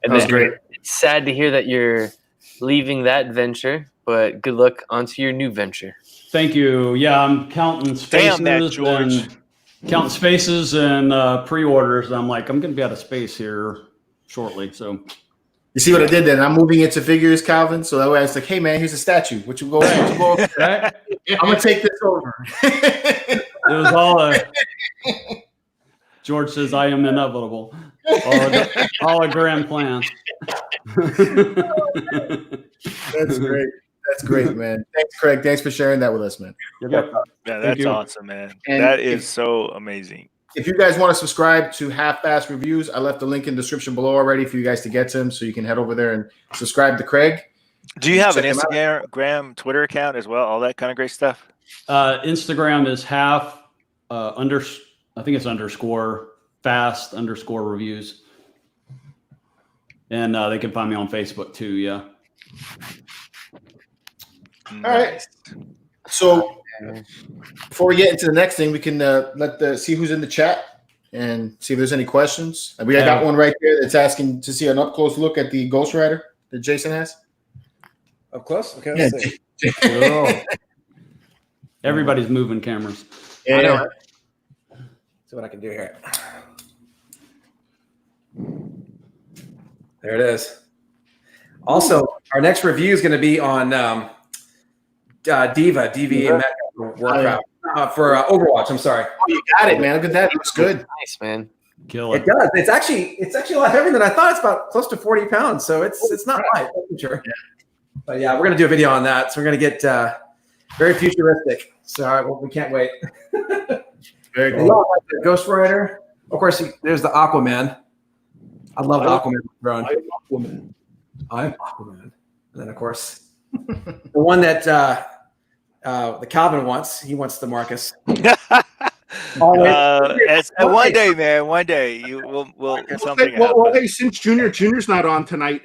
And that was great. It's sad to hear that you're leaving that venture, but good luck onto your new venture. Thank you. Yeah, I'm counting spaces. Damn that, George. Counting spaces and pre-orders. I'm like, I'm going to be out of space here shortly. So, you see what I did then? I'm moving into figures, Calvin. So that way I was like, hey man, here's a statue. What you go over? right? I'm gonna take this over. It was all George says I am inevitable. All a grand plan. That's great. That's great, man. Thanks, Craig. Thanks for sharing that with us, man. Yep. Yeah, that's awesome, man. And that is so amazing. If you guys want to subscribe to Half-Fast Reviews, I left the link in the description below already for you guys to get to him, so you can head over there and subscribe to Craig. Do you have an Instagram, Twitter account as well? All that kind of great stuff? Instagram is I think it's _fast_reviews. And they can find me on Facebook too, yeah. All right. So before we get into the next thing, we can see who's in the chat and see if there's any questions. I got one right there that's asking to see an up close look at the Ghost Rider that Jason has. Up close? Okay, let's see. Everybody's moving cameras. Yeah. I know. See what I can do here. There it is. Also, our next review is going to be on DV Warcraft for Overwatch. I'm sorry. Oh, you got it, man. Look at that. It looks good. Nice, man. Kill it. It does. It's actually a lot heavier than I thought. It's about close to 40 pounds, so it's not light. That's for sure. Yeah. But yeah, we're going to do a video on that. So we're going to get very futuristic. So we can't wait. Very And cool. y'all like the Ghost Rider. Of course, there's the Aquaman. I love the Aquaman throne. I'm Aquaman. And then, of course, the one that the Calvin wants. He wants the Marcus. One day, man. One day we'll something happen. Well, hey, since Junior's not on tonight,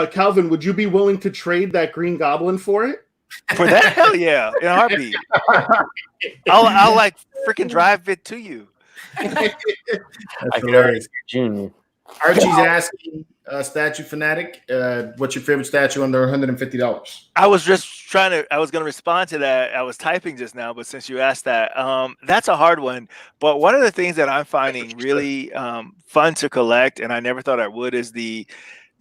Calvin, would you be willing to trade that Green Goblin for it? For that, hell yeah, in a heartbeat. I'll like freaking drive it to you. I can already see Junior. Archie's asking, Statue Fanatic, what's your favorite statue under $150? I was going to respond to that. I was typing just now, but since you asked that, that's a hard one. But one of the things that I'm finding really fun to collect, and I never thought I would, is the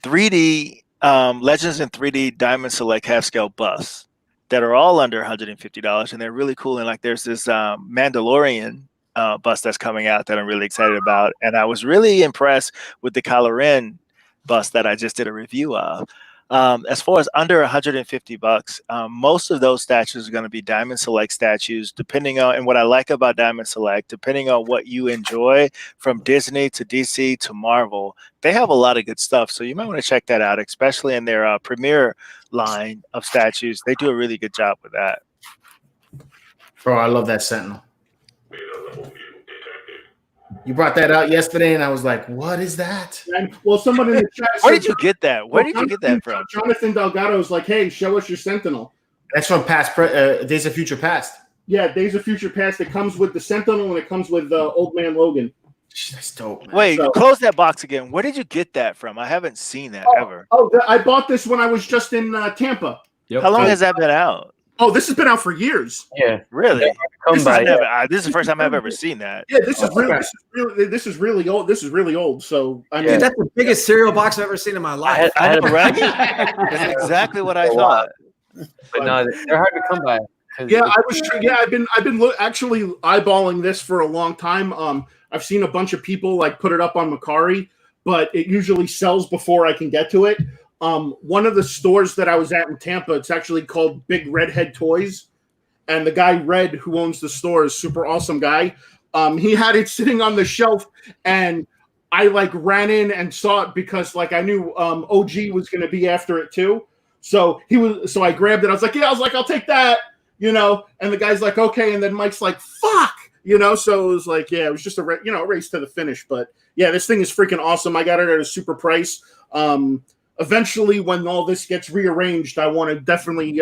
3D Legends in 3D Diamond Select half scale busts that are all under $150, and they're really cool. And like, there's this Mandalorian bust that's coming out that I'm really excited about, and I was really impressed with the Kylo Ren bust that I just did a review of. As far as under $150, most of those statues are going to be Diamond Select statues, depending on, and what I like about Diamond Select, depending on what you enjoy, from Disney to DC to Marvel, they have a lot of good stuff. So you might want to check that out, especially in their premier line of statues. They do a really good job with that. Bro, I love that Sentinel. You brought that out yesterday, and I was like, "What is that?" Well, someone in the chat. Where did you get that? Where did you get that from? Jonathan Delgado is like, "Hey, show us your Sentinel." That's from Days of Future Past. Yeah, Days of Future Past. It comes with the Sentinel, and it comes with Old Man Logan. That's dope, man. Wait, close that box again. Where did you get that from? I haven't seen that ever. I bought this when I was just in Tampa. Yep. How long has that been out? Oh, this has been out for years. Yeah, Really? come by. This is the first time I've ever seen that. Yeah, this is really old. This is really old. So I mean, Dude, that's the biggest cereal box I've ever seen in my life. I had a Right? That's exactly what I thought. but no, they're hard to come by. yeah, I've been actually eyeballing this for a long time. I've seen a bunch of people like put it up on Macari, but it usually sells before I can get to it. One of the stores that I was at in Tampa, it's actually called Big Redhead Toys. And the guy Red, who owns the store, is super awesome guy. He had it sitting on the shelf, and I like ran in and saw it because like I knew OG was going to be after it too. So I grabbed it. I was like, I'll take that, And the guy's like, okay. And then Mike's like, fuck, So it was like, yeah, it was just a race to the finish. But yeah, this thing is freaking awesome. I got it at a super price. Eventually, when all this gets rearranged, I want to definitely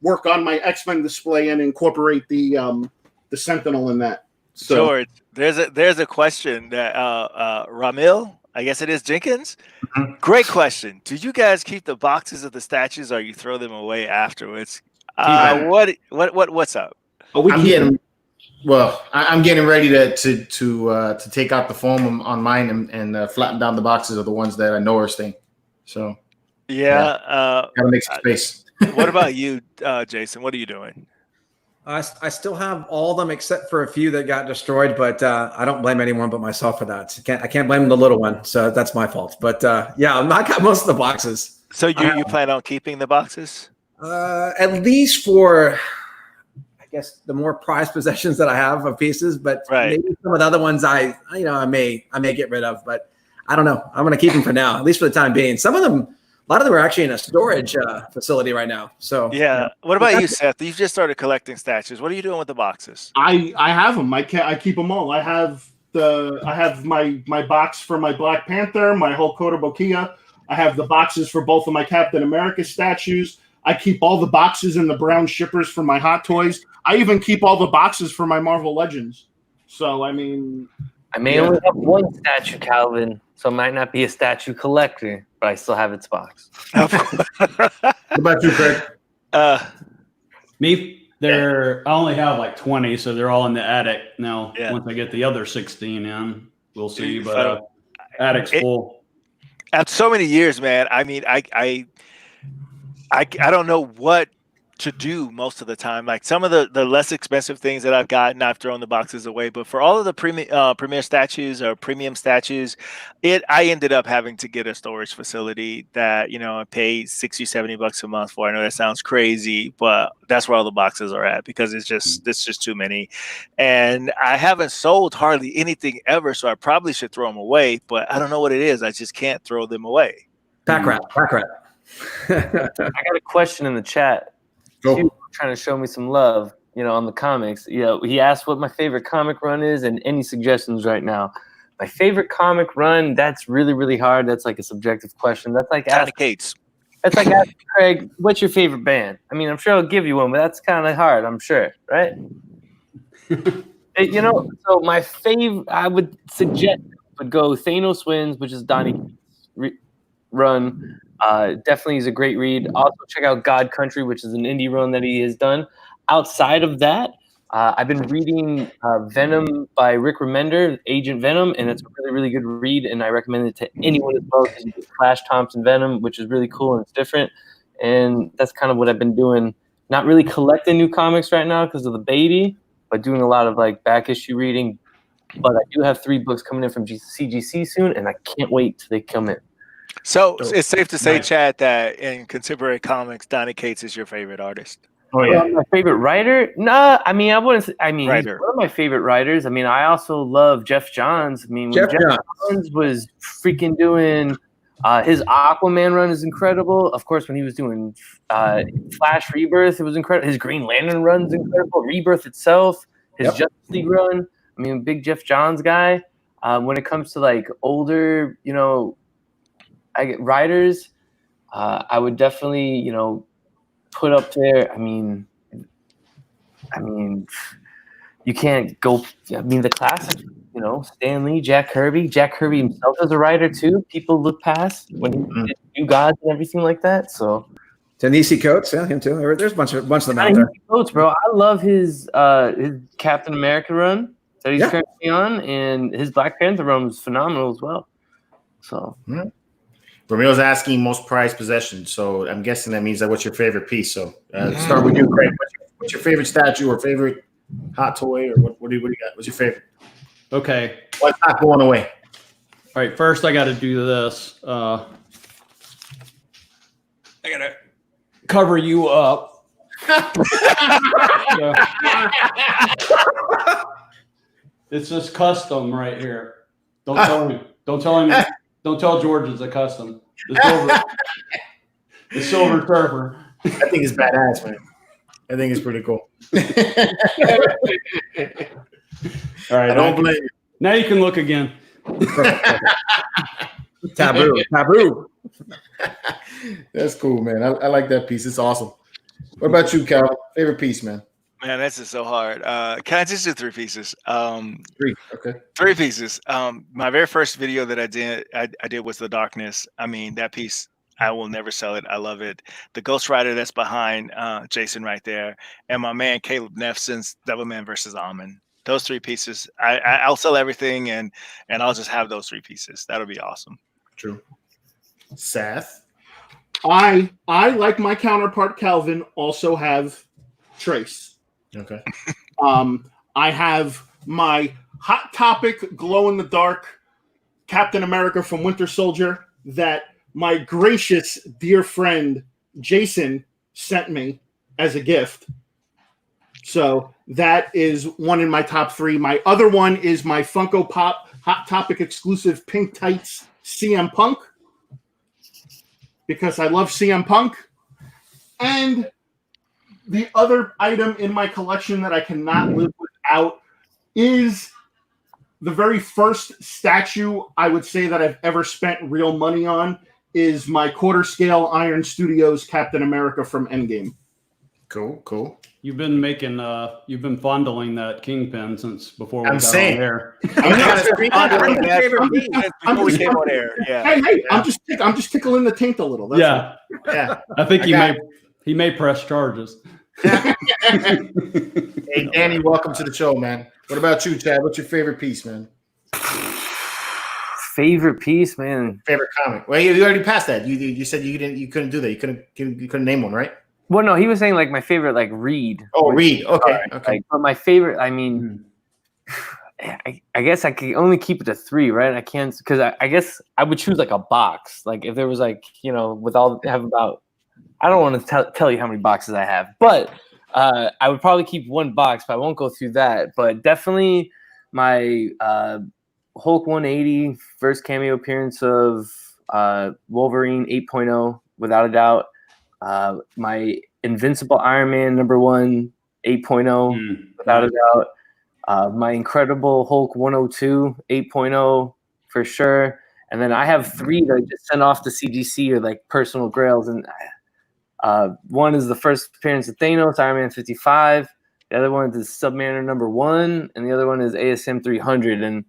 work on my X-Men display and incorporate the Sentinel in that. So, George, there's a question that Ramil, I guess it is Jenkins. Mhm. Great question. Do you guys keep the boxes of the statues, or you throw them away afterwards? them. What's up? I'm getting ready to take out the foam on mine and flatten down the boxes of the ones that I know are staying. So gotta make some space. What about you, Jason? What are you doing? I still have all of them except for a few that got destroyed, but I don't blame anyone but myself for that. I can't blame the little one, so that's my fault. But I got most of the boxes. So you plan on keeping the boxes? At least for, I guess, the more prized possessions that I have of pieces. But maybe some of the other ones I may get rid of. But I don't know. I'm going to keep them for now, at least for the time being. Some of them. A lot of them are actually in a storage facility right now. So yeah. What about you, Seth? You've just started collecting statues. What are you doing with the boxes? I have them. I keep them all. I have my box for my Black Panther, my Hulk Bokia. I have the boxes for both of my Captain America statues. I keep all the boxes in the brown shippers for my Hot Toys. I even keep all the boxes for my Marvel Legends. So I mean, I may only have one statue, Calvin, so I might not be a statue collector, but I still have its box. What about you, Craig? Me, I only have like 20, so they're all in the attic now. Yeah. Once I get the other 16 in, we'll see. But attic's full. After so many years, man. I mean, I don't know what to do most of the time. Like some of the less expensive things that I've gotten, I've thrown the boxes away. But for all of the premier statues or premium statues, I ended up having to get a storage facility that, I pay $60-70 a month for. I know that sounds crazy, but that's where all the boxes are at because it's just too many. And I haven't sold hardly anything ever, so I probably should throw them away, but I don't know what it is. I just can't throw them away. Pack rat. I got a question in the chat. Go. Trying to show me some love, on the comics. He asked what my favorite comic run is and any suggestions right now. My favorite comic run, that's really, really hard. That's like a subjective question. That's like asking Craig, what's your favorite band? I mean, I'm sure I'll give you one, but that's kind of hard, I'm sure, right? So my favorite, I would suggest would go Thanos Wins, which is Donnie run. Definitely is a great read. Also check out God Country, which is an indie run that he has done. Outside of that, I've been reading Venom by Rick Remender, Agent Venom, and it's a really, really good read, and I recommend it to anyone as well because you get Flash Thompson Venom, which is really cool and it's different. And that's kind of what I've been doing. Not really collecting new comics right now because of the baby, but doing a lot of like back issue reading. But I do have 3 books coming in from CGC soon, and I can't wait till they come in. So it's safe to say, Chad, that in contemporary comics, Donny Cates is your favorite artist. Oh yeah, my favorite writer? No, I mean I wouldn't. He's Writer. one of my favorite writers. I mean, I also love Jeff Johns. I mean, when Jeff Johns was freaking doing his Aquaman run is incredible. Of course, when he was doing Flash Rebirth, it was incredible. His Green Lantern run is incredible. Rebirth itself, his Justice League run. I mean, big Jeff Johns guy. When it comes to like older, writers, I would definitely, put up there. I mean, you can't go. I mean, the classic, Stan Lee, Jack Kirby. Jack Kirby himself is a writer too. People look past when he did New Gods and everything like that. So, Ta-Nehisi Coates, yeah, him too. There's a bunch of them out there. Coates, bro. I love his Captain America run that he's currently on, and his Black Panther run was phenomenal as well. So. Romeo's asking most prized possession, so I'm guessing that means that what's your favorite piece. So start with you, Craig. What's your favorite statue or favorite hot toy, or what do you got? What's your favorite? Okay. What's not going away? All right. First, I got to do this. I got to cover you up. It's just custom right here. Don't tell him. Don't tell him. Don't tell George it's a custom. The silver surfer. I think it's badass, man. I think it's pretty cool. All right. I don't blame you. Now you can look again. Taboo. That's cool, man. I like that piece. It's awesome. What about you, Cal? Favorite piece, man? Man, this is so hard. Can I just do 3 pieces? 3. Okay. 3 pieces. My very first video that I did was The Darkness. I mean, that piece, I will never sell it. I love it. The Ghost Rider that's behind Jason right there, and my man Caleb Neffson's Devilman versus Almond. Those 3 pieces. I'll sell everything, and I'll just have those 3 pieces. That'll be awesome. True. Seth? I like my counterpart Calvin also have Trace. Okay. I have my Hot Topic glow in the dark Captain America from Winter Soldier that my gracious dear friend Jason sent me as a gift. So that is one in my top 3. My other one is my Funko Pop Hot Topic exclusive Pink Tights CM Punk because I love CM Punk. And the other item in my collection that I cannot live without is the very first statue I would say that I've ever spent real money on is my quarter scale Iron Studios Captain America from Endgame. Cool. You've been fondling that kingpin since before we got on air. Hey, I'm just tickling the taint a little. That's yeah. I think he may press charges. Hey, Danny, welcome to the show, man. What about you, Chad? What's your favorite piece, man? Favorite piece, man. Favorite comic? Well, you already passed that. You said you couldn't do that. You couldn't name one, right? Well, no, he was saying like my favorite like read. Oh, read. Okay. Okay. Like, but my favorite, I mean, I guess I could only keep it to 3, right? I can't because I guess I would choose like a box. Like if there was like with all have about, I don't want to tell you how many boxes I have, but I would probably keep 1 box, but I won't go through that. But definitely my Hulk 180 first cameo appearance of Wolverine 8.0 without a doubt. My Invincible Iron Man #1 8.0 without a doubt. My Incredible Hulk 102 8.0 for sure. And then I have 3 that I just sent off to CGC or like personal grails. And one is the first appearance of Thanos, Iron Man 55. The other one is Submariner #1, and the other one is ASM 300. And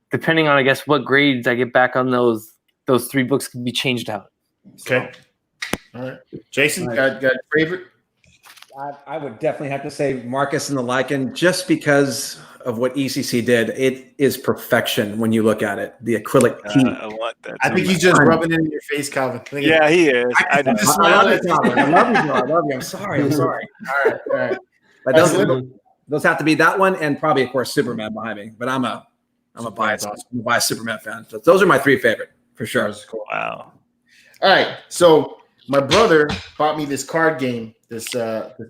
depending on, I guess, what grades I get back on those 3 books can be changed out. Okay. All right. Jason, got a favorite? I would definitely have to say Marcus and the Lycan, just because of what ECC did. It is perfection when you look at it. The acrylic heat. I want that. I think he's just rubbing it in your face, Calvin. Yeah, he is. I love you, Calvin. I love you, bro. I love you. I'm sorry. All right. But those have to be that one, and probably, of course, Superman behind me. But I'm a biased Superman fan. So those are my 3 favorite for sure. Cool. Wow. All right. So my brother bought me this card game this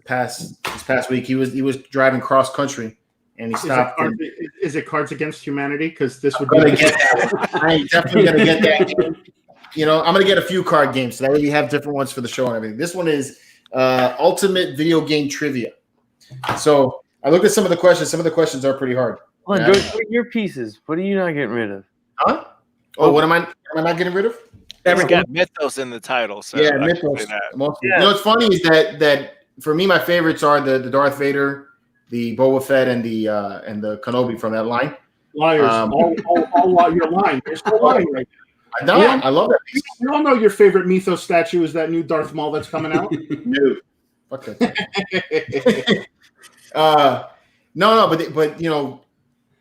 past week. He was driving cross country, and he stopped. Is it Cards Against Humanity? Because this would be. Get that one. I ain't definitely gonna get that. I'm gonna get a few card games so that way you have different ones for the show and everything. This one is Ultimate Video Game Trivia. So I looked at some of the questions. Some of the questions are pretty hard. Hold on, George, what are your pieces? What are you not getting rid of? Huh? Oh, what am I not getting rid of? It's got Mythos in the title. So yeah, Mythos. What's funny is that for me, my favorites are the Darth Vader, the Boba Fett, and the Kenobi from that line. Liars! All you're lying. There's no lying right now. I love that piece. You all know your favorite Mythos statue is that new Darth Maul that's coming out. No, fuck that. No, but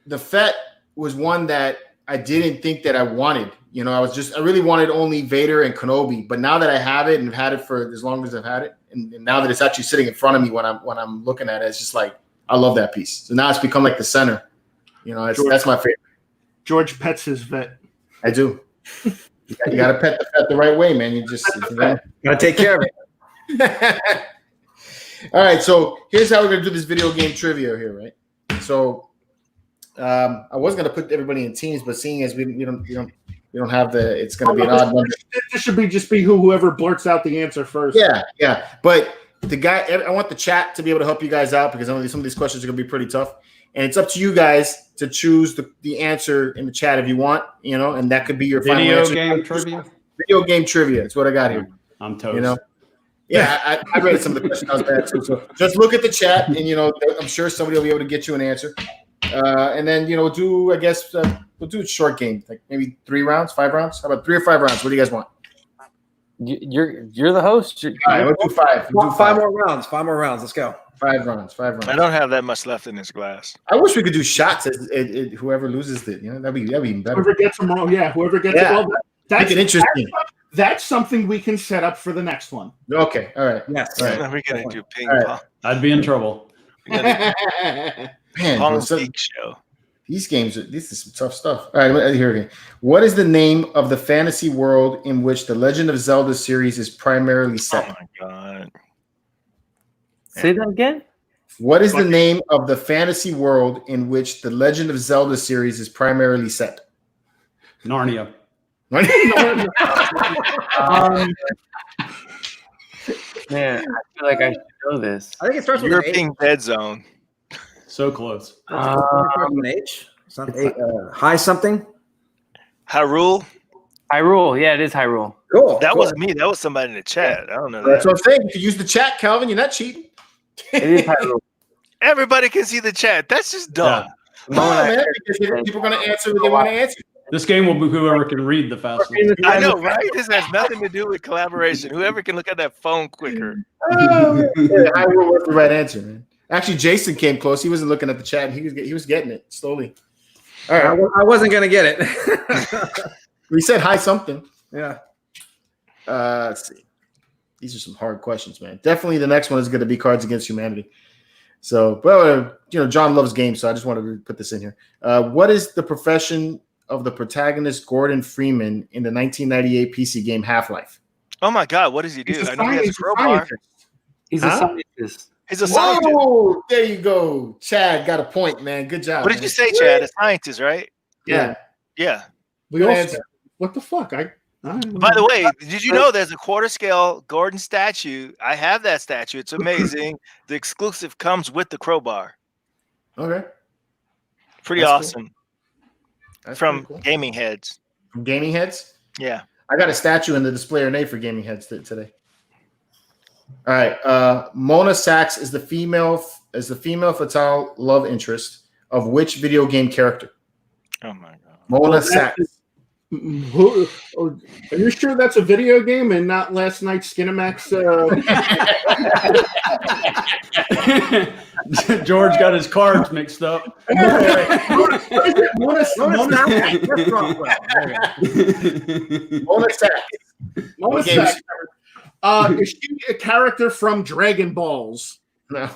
the Fett was one that I didn't think that I wanted. I really wanted only Vader and Kenobi, but now that I have it and have had it for as long as I've had it, and now that it's actually sitting in front of me when I'm looking at it, it's just like I love that piece. So now it's become like the center. That's my favorite. George pets his vet. I do. You got to pet the vet the right way, man. You just got to take care of it. All right, so here's how we're gonna do this video game trivia here, right? So I was gonna put everybody in teams, but seeing as we don't have it's gonna be an odd number. This should just be whoever blurts out the answer first. Yeah. But the guy, I want the chat to be able to help you guys out because some of these questions are gonna be pretty tough, and it's up to you guys to choose the answer in the chat if you want, and that could be your final answer. Video game trivia. It's what I got here. I'm toast. Yeah, I read some of the questions. I was bad too. So just look at the chat, and I'm sure somebody will be able to get you an answer. And then we'll do a short game, like maybe 3 rounds, 5 rounds. How about 3 or 5 rounds? What do you guys want? You're the host. All right, we'll do 5. We'll do 5 more rounds. 5 more rounds. Let's go. 5 rounds. 5 rounds. I don't have that much left in this glass. I wish we could do shots at whoever loses it. That'd be even better. Whoever gets them wrong, whoever gets it. Well, that's interesting. That's something we can set up for the next one. Okay. All right. Yes. All right. We're gonna do ping pong. I'd be in trouble. Man, Geek show. This is some tough stuff. All right, here again. What is the name of the fantasy world in which the Legend of Zelda series is primarily set? Oh my god. Say that again? What is the name of the fantasy world in which the Legend of Zelda series is primarily set? Narnia. Man, I feel like I should know this. I think it starts with European Dead Zone. So close. an H. High something. Hyrule. Hyrule. Yeah, it is Hyrule. Cool. That wasn't me. That was somebody in the chat. I don't know That's that. what I'm saying. You can use the chat, Calvin. You're not cheating. It is Hyrule. Everybody can see the chat. That's just dumb. No, man, because people are going to answer what they want to answer. This game will be whoever can read the fastest. I know, right? This has nothing to do with collaboration. Whoever can look at that phone quicker. Hyrule was the right answer, man. Actually, Jason came close. He wasn't looking at the chat. He was getting it slowly. All right. I wasn't going to get it. We said hi something. Yeah. Let's see. These are some hard questions, man. Definitely the next one is going to be Cards Against Humanity. So, but John loves games, so I just wanted to put this in here. What is the profession of the protagonist Gordon Freeman in the 1998 PC game Half-Life? Oh my God, what does he do? I know he has a crowbar. He's a scientist. He's a scientist. Oh, there you go. Chad got a point, man. Good job. What did you say, Chad? A scientist, right? Yeah. Yeah. We all said, what the fuck? I don't know. By the way, did you know there's a quarter scale Gordon statue? I have that statue. It's amazing. The exclusive comes with the crowbar. Okay. Pretty That's awesome. Cool. That's From cool. Gaming Heads. From Gaming Heads? Yeah. I got a statue in the display ornate for Gaming Heads today. All right. Mona Sachs is the female fatale love interest of which video game character? Oh my God. Mona Sachs. Are you sure that's a video game and not last night's Skinamax? George got his cards mixed up. Mona Sachs. Mona Sachs. Is she a character from Dragon Balls? No.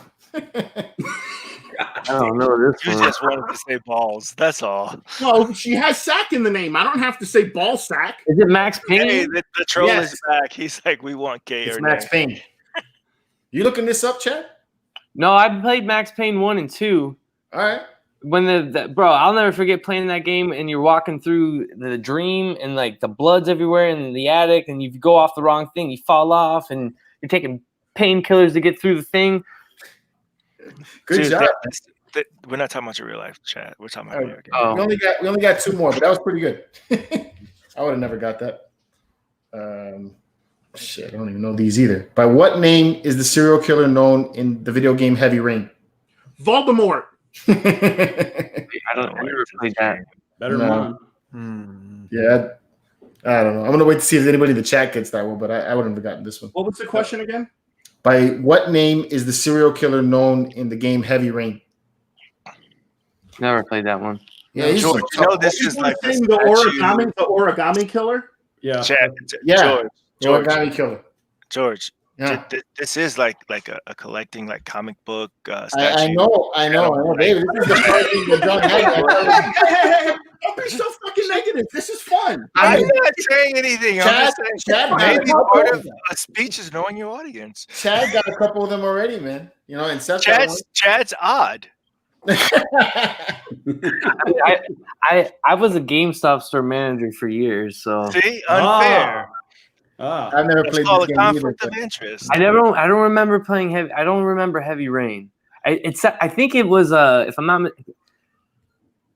I don't know this You one. just wanted to say balls. That's all. Well, she has sack in the name. I don't have to say ball sack. Is it Max Payne? Hey, the troll Yes. is back. He's like, we want gay It's or Max Payne. You looking this up, Chad? No, I played Max Payne 1 and 2. All right. When bro, I'll never forget playing that game and you're walking through the dream and like the blood's everywhere in the attic and you go off the wrong thing, you fall off and you're taking painkillers to get through the thing. Good job. We're not talking about your real life, chat. We're talking about video games. Oh. We only got two more, but that was pretty good. I would have never got that. Shit, I don't even know these either. By what name is the serial killer known in the video game Heavy Rain? Voldemort. I never played that. Better No. one. Yeah, I don't know. I'm gonna wait to see if anybody in the chat gets that one, but I wouldn't have gotten this one. What was the question again? By what name is the serial killer known in the game Heavy Rain? Never played that one. Yeah, he's George, you know this is like Saying the origami killer. Yeah. Chat, Yeah. George, Origami Killer. George. Yeah. This is like a collecting like comic book I statue. know, David. This is the first thing that John had. Don't be so fucking negative. This is fun. I'm not saying anything. I'm Chad, just saying Chad, maybe Chad, part of a speech is knowing your audience. Chad got a couple of them already, man. You know, and Seth Chad's odd. I was a GameStop store manager for years, so See, unfair. I've never It's played called this a game either. conflict of interest. I don't remember playing heavy. I don't remember Heavy Rain. I think it was if I'm not. I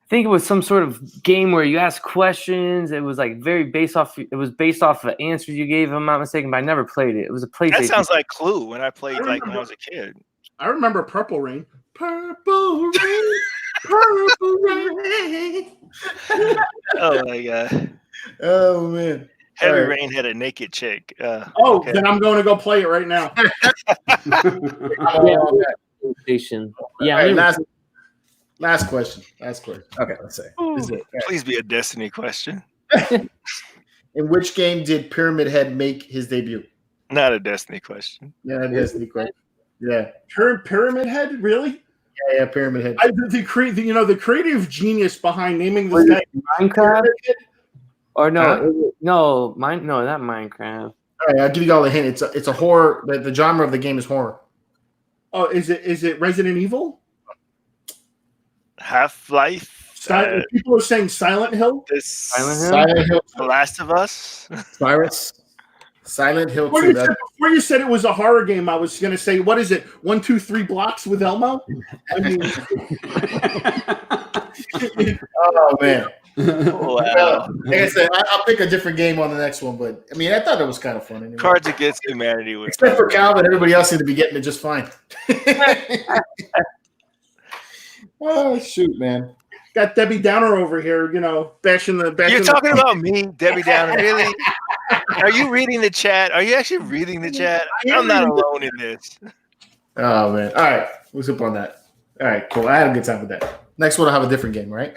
think it was some sort of game where you ask questions. It was like very based off. It was based off of answers you gave. If I'm not mistaken, but I never played it. It was a PlayStation. That sounds like Clue when I played like when I was a kid. I remember Purple Rain. Purple Rain. Purple Rain. Oh my god. Oh man. Heavy All right. Rain had a naked chick. Okay. Then I'm going to go play it right now. PlayStation. Yeah. All right, I last question. Okay, let's say. This is it. All right. Please be a Destiny question. In which game did Pyramid Head make his debut? Not a Destiny question. Yeah, Destiny question. Yeah. Pyramid Head, really? Yeah, Pyramid Head. The creative genius behind naming this game. Minecraft? Or no, Huh? no, not Minecraft. All right, I'll give you all a hint. It's a horror. The genre of the game is horror. Oh, is it Resident Evil? Half-Life. People are saying Silent Hill. Silent Hill. The Last of Us. Cyrus. Silent Hill Before 2. before you said it was a horror game, I was going to say, what is it? 1, 2, 3 blocks with Elmo? I mean, Oh man. Wow. Like I said, I'll pick a different game on the next one, but I mean, I thought it was kind of fun. Anyway. Cards Against Humanity. Was Except for Calvin, everybody else seemed to be getting it just fine. Oh shoot, man! got Debbie Downer over here, bashing the. You're talking about me, Debbie Downer. Really? Are you reading the chat? Are you actually reading the chat? I'm not alone in this. Oh man! All right, what's up on that? All right, cool. I had a good time with that. Next one, I'll have a different game, right?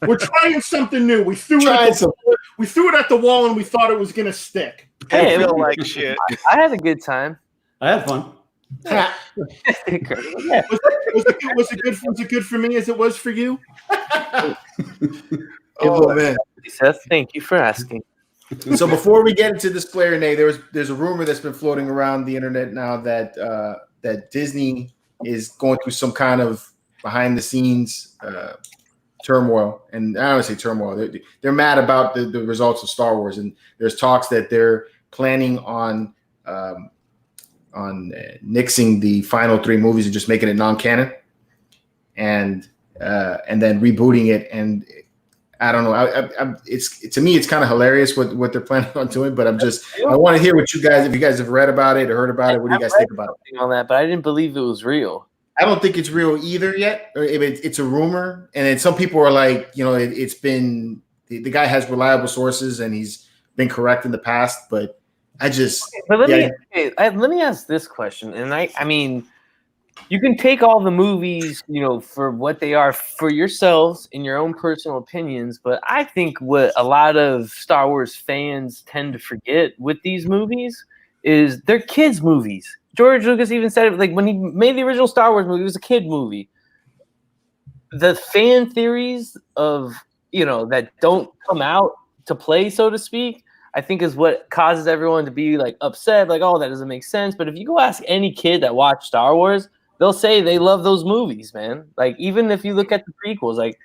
We're trying something new. We threw Trying it. some. We threw it at the wall and we thought it was gonna stick. Hey, I feel like shit. I had a good time. I had fun. Yeah. Was it good for me as it was for you? Oh man. Seth, thank you for asking. So before we get into this player, Nate, there's a rumor that's been floating around the internet now that that Disney is going through some kind of behind the scenes turmoil, and I don't want to say turmoil. They're mad about the results of Star Wars, and there's talks that they're planning on nixing the final 3 movies and just making it non-canon, and then rebooting it. And I don't know. It's to me, it's kind of hilarious what they're planning on doing. But I want to hear what if you guys have read about it or heard about it. What do you guys think about it? On that, but I didn't believe it was real. I don't think it's real either yet. Or it's a rumor, and then some people are like, it's been the guy has reliable sources and he's been correct in the past. But let me ask this question, and I mean, you can take all the movies, for what they are for yourselves in your own personal opinions, but I think what a lot of Star Wars fans tend to forget with these movies is they're kids' movies. George Lucas even said it, like when he made the original Star Wars movie, it was a kid movie. The fan theories of, that don't come out to play, so to speak, I think is what causes everyone to be like upset, like, oh, that doesn't make sense. But if you go ask any kid that watched Star Wars, they'll say they love those movies, man. Like, even if you look at the prequels, like,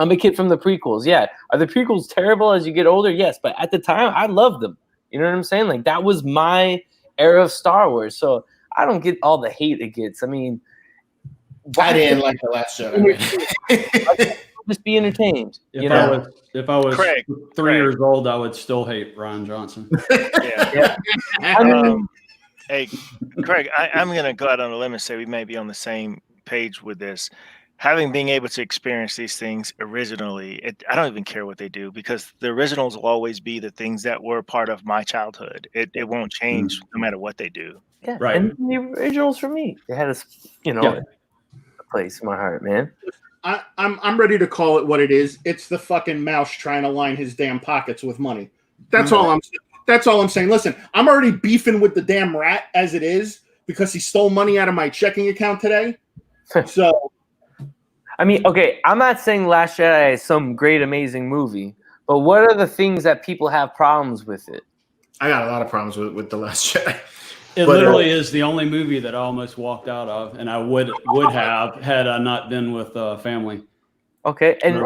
I'm a kid from the prequels. Yeah. Are the prequels terrible as you get older? Yes. But at the time, I loved them. You know what I'm saying? Like, that was my era of Star Wars. So I don't get all the hate it gets. I mean, I didn't like The Last Jedi. Just be entertained. If I was Craig, 3 years old, I would still hate Rian Johnson. Yeah. I mean, Hey, Craig, I'm going to go out on a limb and say we may be on the same page with this. Having been able to experience these things originally, I don't even care what they do, because the originals will always be the things that were part of my childhood. It won't change no matter what they do. yeah, Right. And the originals for me, they had a place in my heart, man. I'm ready to call it what it is. It's the fucking mouse trying to line his damn pockets with money. That's all I'm saying. That's all I'm saying. Listen, I'm already beefing with the damn rat as it is because he stole money out of my checking account today. So, I mean, okay, I'm not saying Last Jedi is some great, amazing movie, but what are the things that people have problems with it? I got a lot of problems with The Last Jedi. It literally is the only movie that I almost walked out of, and I would have had I not been with family. Okay, and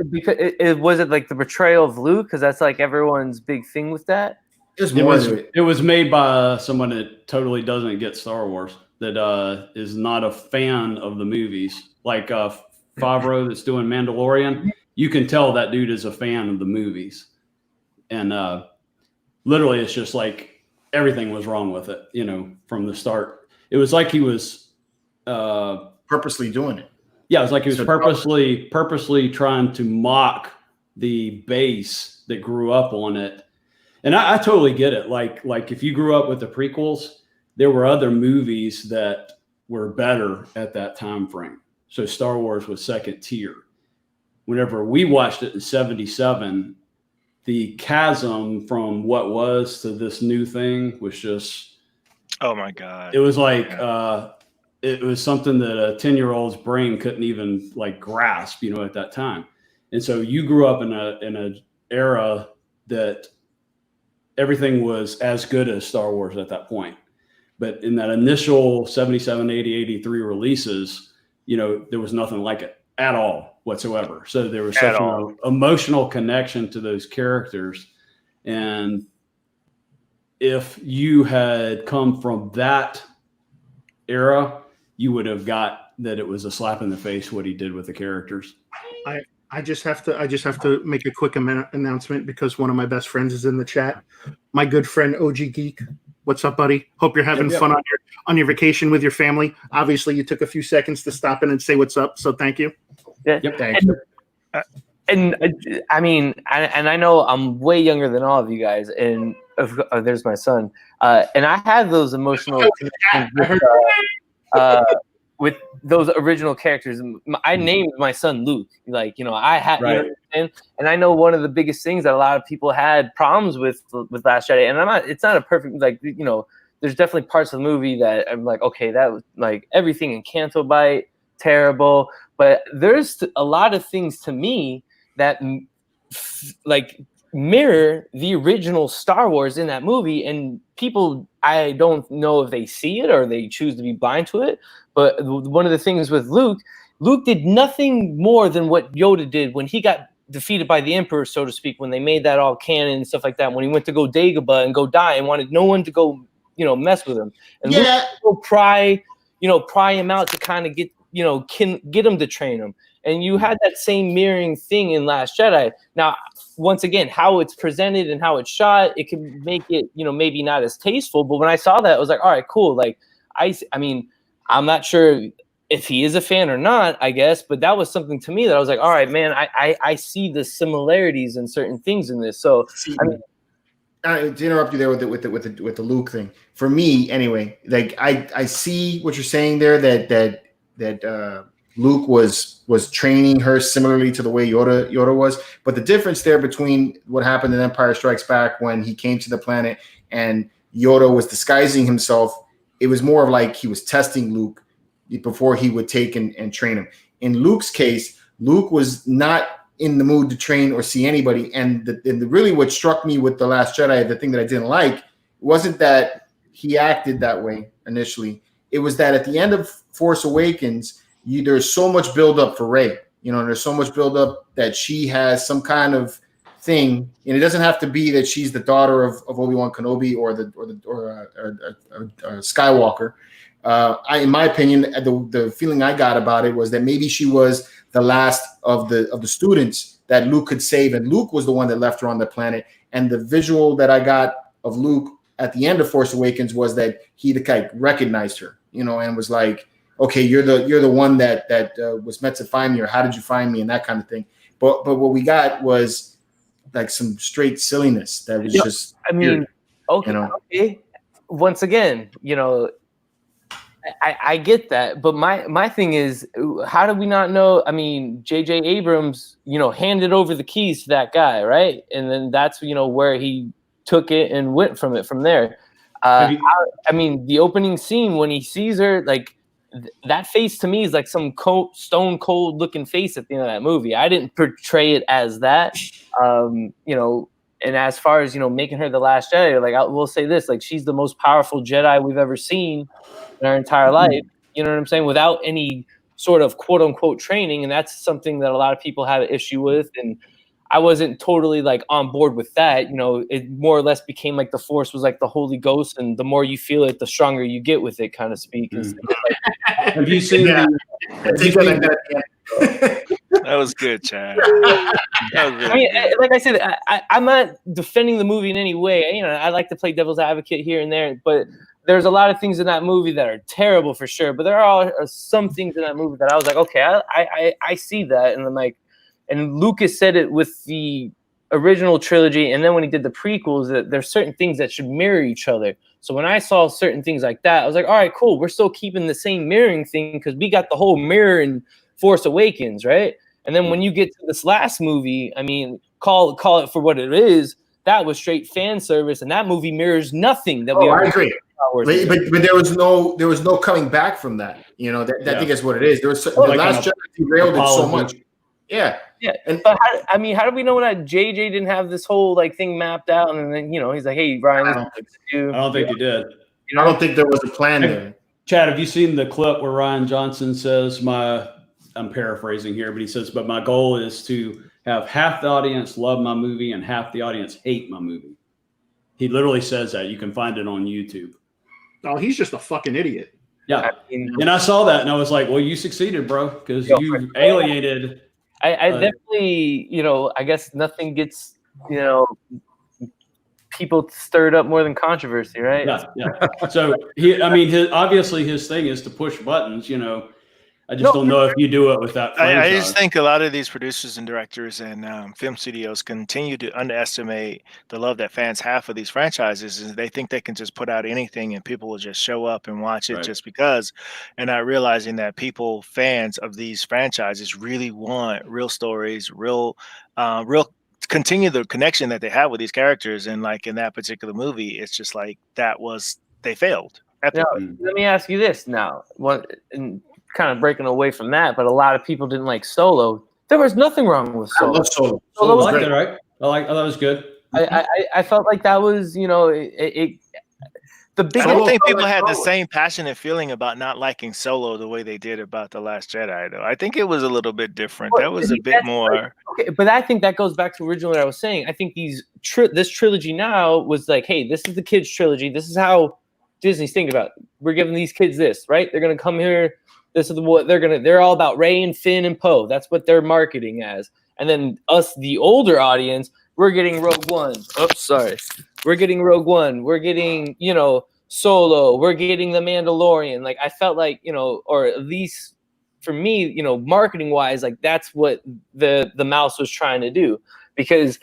because was it like the betrayal of Luke? Because that's like everyone's big thing with that. It was made by someone that totally doesn't get Star Wars, that is not a fan of the movies. Like Favreau that's doing Mandalorian, you can tell that dude is a fan of the movies. And literally it's just like everything was wrong with it, from the start. It was like he was purposely doing it. Yeah, it was like he was purposely trying to mock the base that grew up on it. And I totally get it. Like if you grew up with the prequels, there were other movies that were better at that time frame. So Star Wars was second tier. Whenever we watched it in 1977, the chasm from what was to this new thing was just, oh my God. It was like it was something that a 10-year-old's brain couldn't even like grasp, at that time. And so you grew up in an era that everything was as good as Star Wars at that point. But in that initial 77, 80, 83 releases, there was nothing like it at all whatsoever. So there was such an emotional connection to those characters. And if you had come from that era, you would have got that it was a slap in the face what he did with the characters. I just have to make a quick announcement because one of my best friends is in the chat. My good friend OG Geek. What's up, buddy? Hope you're having fun on your vacation with your family. Obviously, you took a few seconds to stop in and say what's up, so thank you. Yeah. Yep, thank you. And I mean, and I know I'm way younger than all of you guys, and there's my son. And I had those emotional connections with those original characters. I named my son Luke. Like, I had And I know one of the biggest things that a lot of people had problems with Last Jedi, and it's not a perfect, like, you know, there's definitely parts of the movie that I'm like, okay, that was like everything in Canto Bight, terrible. But there's a lot of things to me that like mirror the original Star Wars in that movie, and people, I don't know if they see it or they choose to be blind to it. But one of the things with Luke did nothing more than what Yoda did when he got defeated by the Emperor, so to speak, when they made that all canon and stuff like that, when he went to go Dagobah and go die and wanted no one to go, you know, mess with him. And Luke will pry him out to kind of get him to train him. And you had that same mirroring thing in Last Jedi. Now, once again, how it's presented and how it's shot, it can make it, you know, maybe not as tasteful. But when I saw that, I was like, all right, cool. Like, I mean, I'm not sure if he is a fan or not, I guess, but that was something to me that I was like, all right, man, I see the similarities in certain things in this. So, I mean, to interrupt you there with the Luke thing, for me anyway, like I see what you're saying there, that Luke was training her similarly to the way Yoda was, but the difference there between what happened in Empire Strikes Back when he came to the planet and Yoda was disguising himself, it was more of like he was testing Luke before he would take and train him. In Luke's case, Luke was not in the mood to train or see anybody. And really what struck me with The Last Jedi, the thing that I didn't like, wasn't that he acted that way initially. It was that at the end of Force Awakens, there's so much buildup for Rey. You know, there's so much buildup that she has some kind of thing, and it doesn't have to be that she's the daughter of Obi-Wan Kenobi or Skywalker. In my opinion, the feeling I got about it was that maybe she was the last of the students that Luke could save, and Luke was the one that left her on the planet. And the visual that I got of Luke at the end of Force Awakens was that he recognized her, you know, and was like, okay, you're the one that was meant to find me, or how did you find me, and that kind of thing. But what we got was like some straight silliness that was just. I mean, weird, okay, you know? Okay. Once again, you know, I get that, but my thing is, how do we not know? I mean, J.J. Abrams, you know, handed over the keys to that guy, right? And then that's, you know, where he took it and went from there. I mean, the opening scene when he sees her, like, that face to me is like some stone cold looking face at the end of that movie. I didn't portray it as that, you know. And as far as, you know, making her the Last Jedi, like, I will say this, like, she's the most powerful Jedi we've ever seen in our entire life. You know what I'm saying? Without any sort of quote unquote training. And that's something that a lot of people have an issue with. And I wasn't totally like on board with that. You know, it more or less became like the Force was like the Holy Ghost, and the more you feel it, the stronger you get with it, kind of speak. Have you seen That was good, Chad. That was really I mean, good. like I said, I'm not defending the movie in any way. You know, I like to play devil's advocate here and there, but there's a lot of things in that movie that are terrible for sure. But there are some things in that movie that I was like, okay, I see that, and I'm like, and Lucas said it with the original trilogy, and then when he did the prequels, that there's certain things that should mirror each other. So when I saw certain things like that, I was like, all right, cool. We're still keeping the same mirroring thing because we got the whole mirror in Force Awakens, right? And then when you get to this last movie, I mean, call it for what it is. That was straight fan service, and that movie mirrors nothing that we. I agree. But there was no coming back from that. You know, I think that's what it is. There was the Last Jedi derailed it so much. Yeah. And but how do we know that JJ didn't have this whole like thing mapped out, and then, you know, he's like, hey, Brian, I don't think he did. You know? I don't think there was a plan there. Chad, have you seen the clip where Ryan Johnson says, I'm paraphrasing here, but he says, but my goal is to have half the audience love my movie and half the audience hate my movie. He literally says that. You can find it on YouTube. Oh, he's just a fucking idiot. Yeah. And I saw that and I was like, well, you succeeded, bro, because you alienated. I definitely, you know, I guess nothing gets, you know, people stirred up more than controversy, right? Yeah. So obviously his thing is to push buttons, you know. I just don't know if you do it with that franchise. I just think a lot of these producers and directors and film studios continue to underestimate the love that fans have for these franchises. Is they think they can just put out anything and people will just show up and watch it just because, and not realizing that fans of these franchises really want real stories, real continue the connection that they have with these characters. And like in that particular movie, it's just like they failed. Now, let me ask you this now. And kind of breaking away from that, but a lot of people didn't like Solo. There was nothing wrong with Solo. I love Solo. Solo was great, right? I thought it was good. I felt like that was, you know, the biggest. I don't think people had the same passionate feeling about not liking Solo the way they did about The Last Jedi, though. I think it was a little bit different. That was a bit more. Okay, but I think that goes back to originally what I was saying. I think this trilogy now was like, hey, this is the kids' trilogy. This is how Disney's thinking about it. We're giving these kids this, right? They're gonna come here. This is what they're all about. Rey and Finn and Poe. That's what they're marketing as. And then us, the older audience, we're getting Rogue One. Oops, sorry. We're getting Rogue One. We're getting, you know, Solo. We're getting The Mandalorian. Like I felt like, you know, or at least for me, you know, marketing wise, like that's what the mouse was trying to do. Because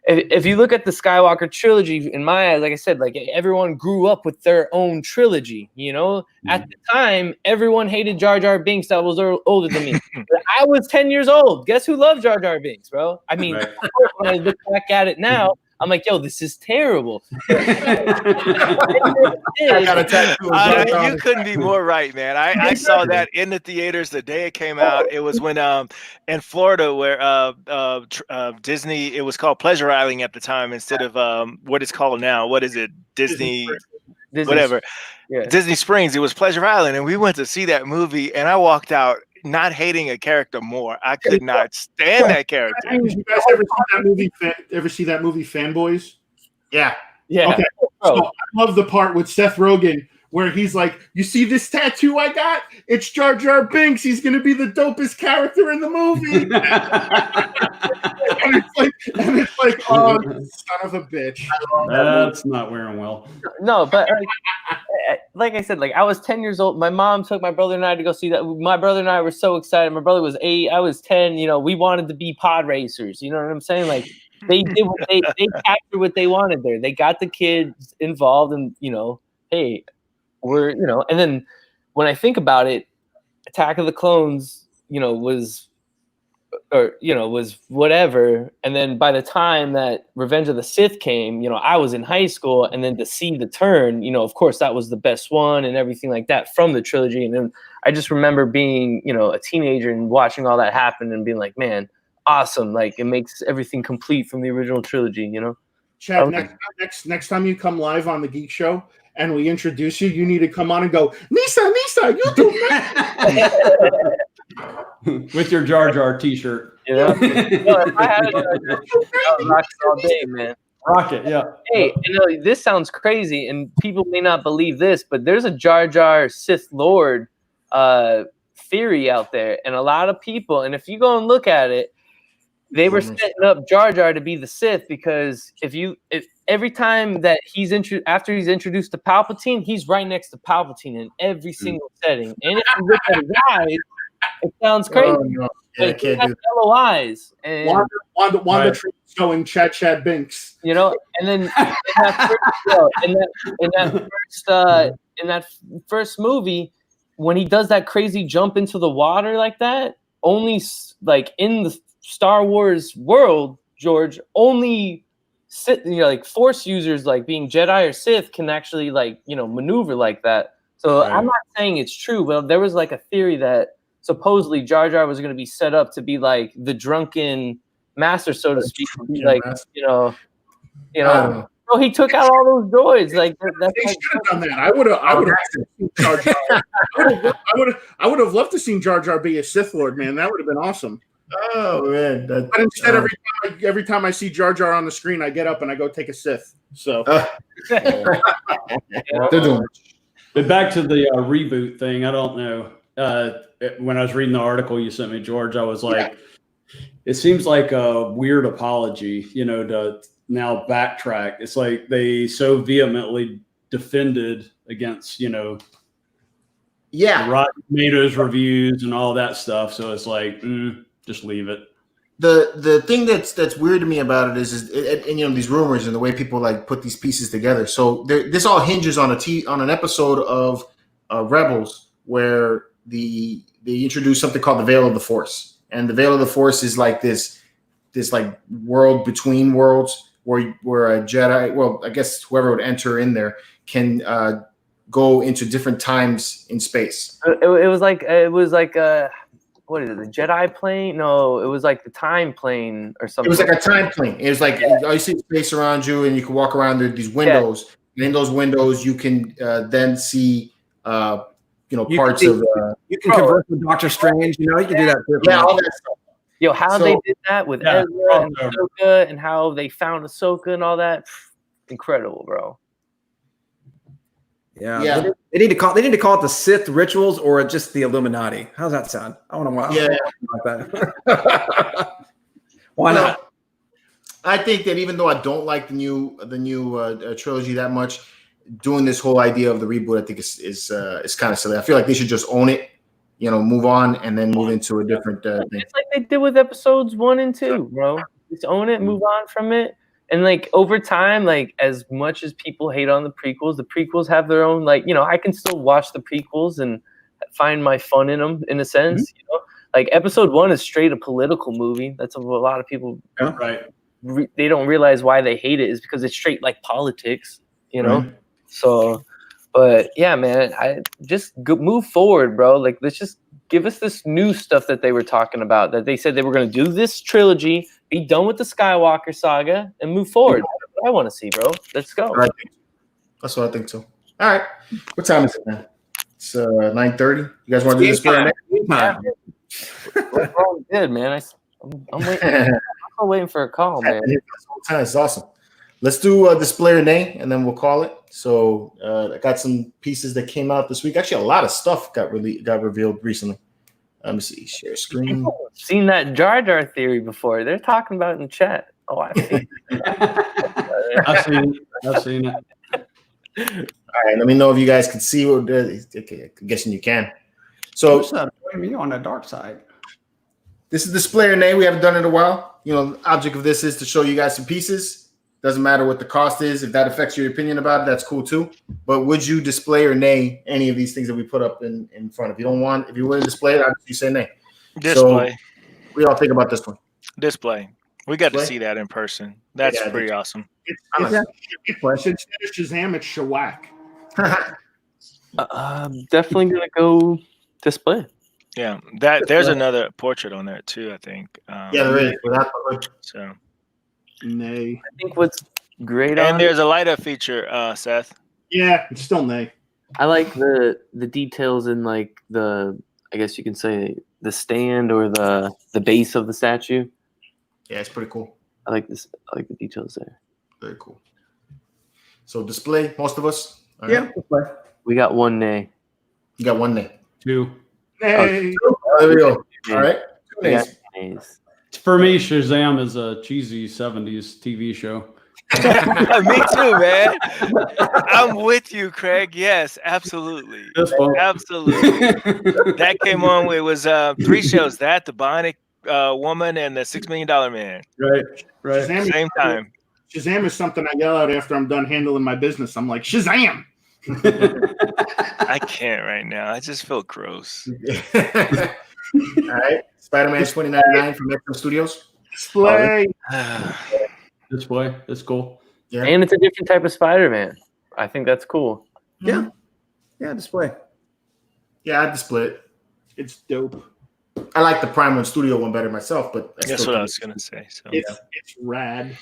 if you look at the Skywalker trilogy, in my eyes, like I said, like everyone grew up with their own trilogy, you know? At the time, everyone hated Jar Jar Binks that was older than me. I was 10 years old. Guess who loved Jar Jar Binks, bro? I mean, of course, when I look back at it now, I'm like, yo, this is terrible. I got a tattoo. You couldn't be more right, man. I saw that in the theaters the day it came out. It was when in Florida where Disney, it was called Pleasure Island at the time instead of what it's called now. What is it? Disney whatever. Yeah. Disney Springs. It was Pleasure Island, and we went to see that movie, and I walked out not hating a character more. I could not stand that character. Did you guys ever see that movie Fanboys? Yeah. Yeah. Okay. So I love the part with Seth Rogen where he's like, "You see this tattoo I got? It's Jar Jar Binks. He's going to be the dopest character in the movie." and it's like, oh, son of a bitch. That's not wearing well. No, but like I said, like I was 10 years old. My mom took my brother and I to go see that. My brother and I were so excited. My brother was 8. I was 10. You know, we wanted to be pod racers. You know what I'm saying? Like they did what they captured what they wanted there. They got the kids involved, and you know, hey, we're, you know. And then when I think about it, Attack of the Clones, you know, was whatever. And then by the time that Revenge of the Sith came, you know, I was in high school, and then to see the turn, you know, of course that was the best one and everything like that from the trilogy. And then I just remember being, you know, a teenager and watching all that happen and being like, man, awesome. Like it makes everything complete from the original trilogy, you know? Chad, next time you come live on the Geek Show and we introduce you, you need to come on and go, Nisa, you do that. With your Jar Jar t-shirt. You know? If I had I would rock it all day, man. Rock it, yeah. Hey, you know, this sounds crazy, and people may not believe this, but there's a Jar Jar Sith Lord theory out there, and a lot of people, and if you go and look at it, they were setting up Jar Jar to be the Sith, because if every time that after he's introduced to Palpatine, he's right next to Palpatine in every single setting, and if you look at his eyes, it sounds crazy. Oh, no. Yeah, he has yellow eyes. And Wanda showing Chad Binks. You know, and then in that first movie, when he does that crazy jump into the water like that, only like in the Star Wars world, George, only like Force users like being Jedi or Sith can actually like, you know, maneuver like that. So I'm not saying it's true, but there was like a theory that supposedly Jar Jar was going to be set up to be like the drunken master, so to speak. Like, you know, bro, he took out all those droids. Like they should have done that. I would have loved to see Jar Jar be a Sith Lord, man. That would have been awesome. Oh man! But instead, every time I see Jar Jar on the screen, I get up and I go take a Sith. So they're doing. But back to the reboot thing. I don't know. When I was reading the article you sent me, George, I was like, it seems like a weird apology, you know, to now backtrack. It's like they so vehemently defended against, you know, Yeah, Rotten Tomatoes reviews and all that stuff. So it's like, just leave it. the thing that's weird to me about it is and you know, these rumors and the way people like put these pieces together. So this all hinges on an episode of Rebels where they introduce something called the Veil of the Force, and the Veil of the Force is like this like world between worlds where a Jedi, well, I guess whoever would enter in there can go into different times in space. It was like what is it? The Jedi plane? No, it was like the time plane or something. It was like a time plane. It was like you see space around you, and you can walk around these windows. And in those windows, you can then see, parts of. You can converse with Doctor Strange. You can do that. Yeah, all that stuff. Yo, how they did that with Ezra and Ahsoka, and how they found Ahsoka and all that, incredible, bro. Yeah. They need to call it the Sith rituals or just the Illuminati. How's that sound? I want to watch like that. Why not? I think that even though I don't like the new trilogy that much, doing this whole idea of the reboot, I think is kind of silly. I feel like they should just own it, move on, and then move into a different thing. It's like they did with episodes 1 and 2, bro. Just own it, move on from it. And like over time, like as much as people hate on the prequels have their own, like, I can still watch the prequels and find my fun in them in a sense. Like episode 1 is straight a political movie. That's what a lot of people they don't realize why they hate it is because it's straight like politics, Right. So, but yeah, man, I just move forward, bro. Like let's just give us this new stuff that they were talking about, that they said they were going to do this trilogy, be done with the Skywalker saga, and move forward. That's what I want to see, bro. Let's go. Right. That's what I think too. All right. What time is it, man? It's 9:30. You guys want to do this for Good, man. I'm waiting. I'm waiting for a call, man. It's awesome. Let's do a display or nay, and then we'll call it. So I got some pieces that came out this week. Actually, a lot of stuff got revealed recently. Let me see. Share screen. I've seen that Jar Jar theory before. They're talking about it in chat. Oh, I've seen it. I've seen it. All right. Let me know if you guys can see what. Okay, I'm guessing you can. So me on the dark side. This is display or nay. We haven't done it in a while. The object of this is to show you guys some pieces. Doesn't matter what the cost is. If that affects your opinion about it, that's cool too. But would you display or nay any of these things that we put up in front? If you wouldn't display it, obviously you say nay. Display. So we all think about this one. Display. We got to see that in person. That's pretty awesome. It's Shazam, it's Shawak. Definitely gonna go display. Yeah, there's another portrait on there too, I think. There is. So. Nay. I think what's great and there's a light up feature, Seth. Yeah, it's still nay. I like the details in like I guess you can say the stand or the base of the statue. Yeah, it's pretty cool. I like this. I like the details there. Very cool. So display, most of us. All right. Display. We got one nay. You got one nay. 2. Nay. There we go. All right. 2 nays. For me, Shazam is a cheesy 70s TV show. Me too, man. I'm with you, Craig. Yes, absolutely. Absolutely. That came on. It was 3 shows. That, The Bionic Woman, and The $6 Million Man. Right. Shazam Same time. Shazam is something I yell out after I'm done handling my business. I'm like, Shazam! I can't right now. I just feel gross. All right. Spider-Man 2099 from Metro Studios. Display. Display. That's cool. Yeah. And it's a different type of Spider-Man. I think that's cool. Yeah. Yeah, display. Yeah, I'd display it. It's dope. I like the Prime 1 Studio one better myself, but that's what I was gonna say. So it's rad.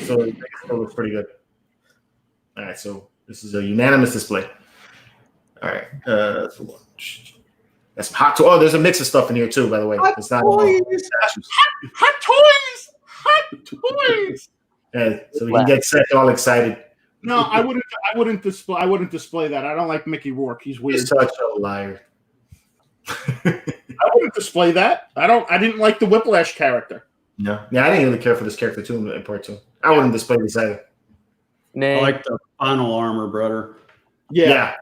So it looks pretty good. All right, so this is a unanimous display. All right, that's hot toys. Oh, there's a mix of stuff in here too, by the way. It's not Hot toys. Yeah, so we can get Seth all excited. No, I wouldn't display that. I don't like Mickey Rourke. He's weird. You're such a liar. I wouldn't display that. I didn't like the Whiplash character. No. Yeah, I didn't really care for this character too in part 2. I wouldn't display this either. Nay. I like the final armor, brother. Yeah.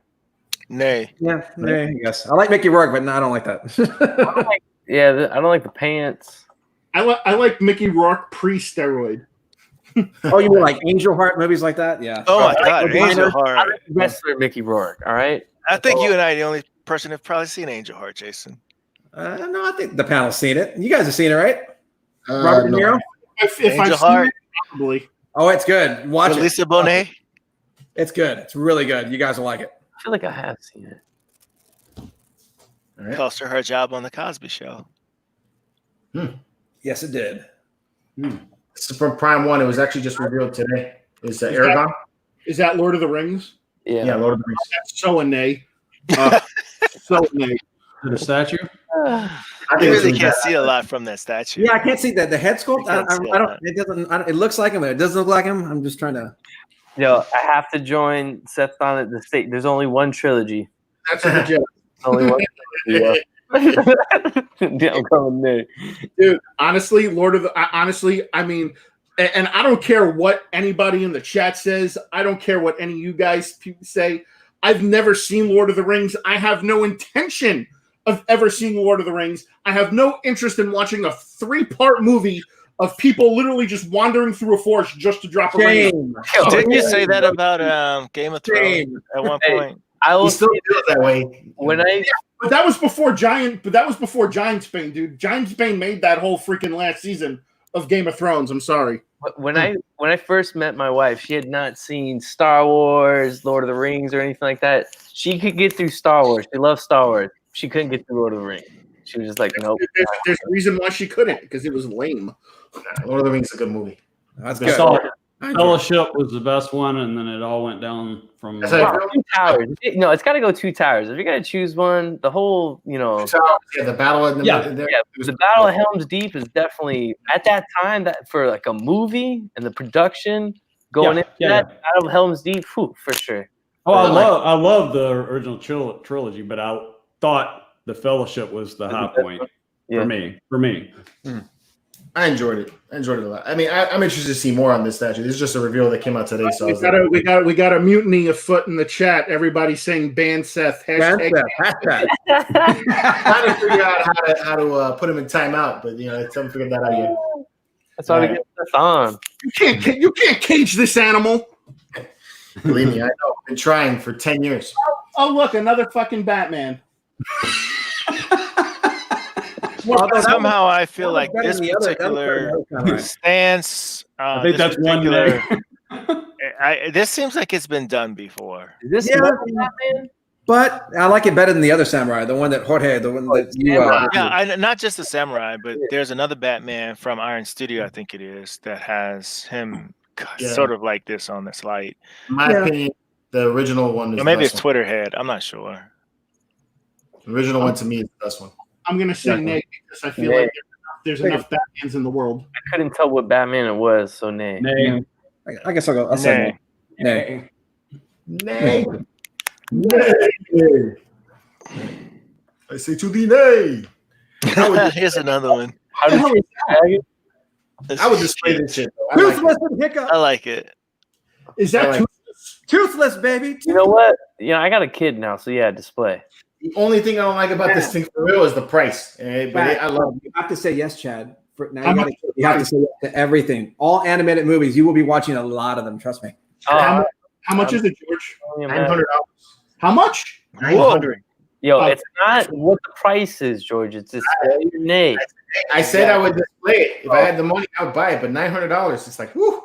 Nay. Yeah, I guess I like Mickey Rourke, but no, I don't like that. I don't like the pants. I like Mickey Rourke pre-steroid. Oh, you mean like Angel Heart movies like that? Yeah. Oh my I God, like the Angel I Heart. like the wrestler Mickey Rourke. All right. I think you and I are the only person who've probably seen Angel Heart, Jason. No, I think the panel's seen it. You guys have seen it, right? Robert De No. Niro. If Angel I've seen Heart. it, probably. Oh, it's good. Watch With it. Lisa Bonet. It's good. It's really good. You guys will like it. I feel like I have seen it. All right. Cost her job on the Cosby Show. Yes, it did. This is from Prime One. It was actually just revealed today. Is Aragon? Is that Lord of the Rings? Yeah, Lord of the Rings. That's so a nay. So a nay. The statue. I You think it's really really can't bad. see a lot from that statue. Yeah, I can't see that the head sculpt. You can't see I don't. that. It doesn't. It looks like him, but it doesn't look like him. I'm just trying to. Yo, I have to join Seth on it. The state. There's only one trilogy. That's a legit. Only one trilogy. Yeah, I'm coming there. Dude, honestly, I mean, and I don't care what anybody in the chat says. I don't care what any of you guys say. I've never seen Lord of the Rings. I have no intention of ever seeing Lord of the Rings. I have no interest in watching a 3-part movie of people literally just wandering through a forest just to drop a ring. Shame. Didn't you say that about Game of Thrones Shame. at one Hey. point? I He will still feels that way. when I But that was before Giant Spain, dude. Giant Spain made that whole freaking last season of Game of Thrones. I'm sorry. when I first met my wife, she had not seen Star Wars, Lord of the Rings, or anything like that. She could get through Star Wars. She loves Star Wars. She couldn't get through Lord of the Rings. She was just like, nope. There's a reason why she couldn't, because it was lame. Lord of the Rings is a good movie. That's I good. saw I enjoy it. Fellowship was the best one, and then it all went down from. That's how I feel. Two towers. No, it's got to go Two Towers. If you're gonna choose one, the whole, Yeah, the battle in the Yeah. middle there. yeah, the Battle of Helm's Deep is definitely at that time that for like a movie and the production going into that Battle of Helm's Deep, whew, for sure. Oh, I love the original trilogy, but I thought the Fellowship was the high point Yeah. for me. I enjoyed it. I enjoyed it a lot. I mean, I'm interested to see more on this statue. This is just a reveal that came out today. So I was like, We got a mutiny afoot in the chat. Everybody saying ban Seth. Hashtag. Hashtag. trying to figure out how to put him in timeout, but you know, haven't figured that out yet. That's why we get Seth on. You can't cage this animal. Believe me, I know. I've been trying for 10 years. Oh look, another fucking Batman. Somehow I feel like better this than the other- particular Right. stance. I think this that's one particular- day. This seems like it's been done before. Is this Yeah. another Batman? But I like it better than the other samurai, the one that Jorge, the one that you. Yeah, not just the samurai, but there's another Batman from Iron Studio, I think it is, that has him sort of like this on the slide. In my opinion, the original one is Or maybe the it's best one. Twitter head. I'm not sure. The original one to me is the best one. I'm gonna say nay because I feel like there's enough Batmans in the world. I couldn't tell what Batman it was, so nay. Nay. I guess I'll go. I'll say nay. Nay. Nay. I say to the nay. Here's another one. How did you This I would is display cute. this shit. Though. I like Toothless it. and hiccup. I like it. Is that I like too? Toothless, baby. You know what? I got a kid now, so yeah, display. The only thing I don't like about this thing for real is the price. But I love it. You have to say yes, Chad. Now How you have to say yes to everything. All animated movies, you will be watching a lot of them. Trust me. How much is it, George? $900. How much? $900. Yo, it's not what the price is, George. It's just your name. I said I would display it. If I had the money, I would buy it. But $900, it's like, whoo.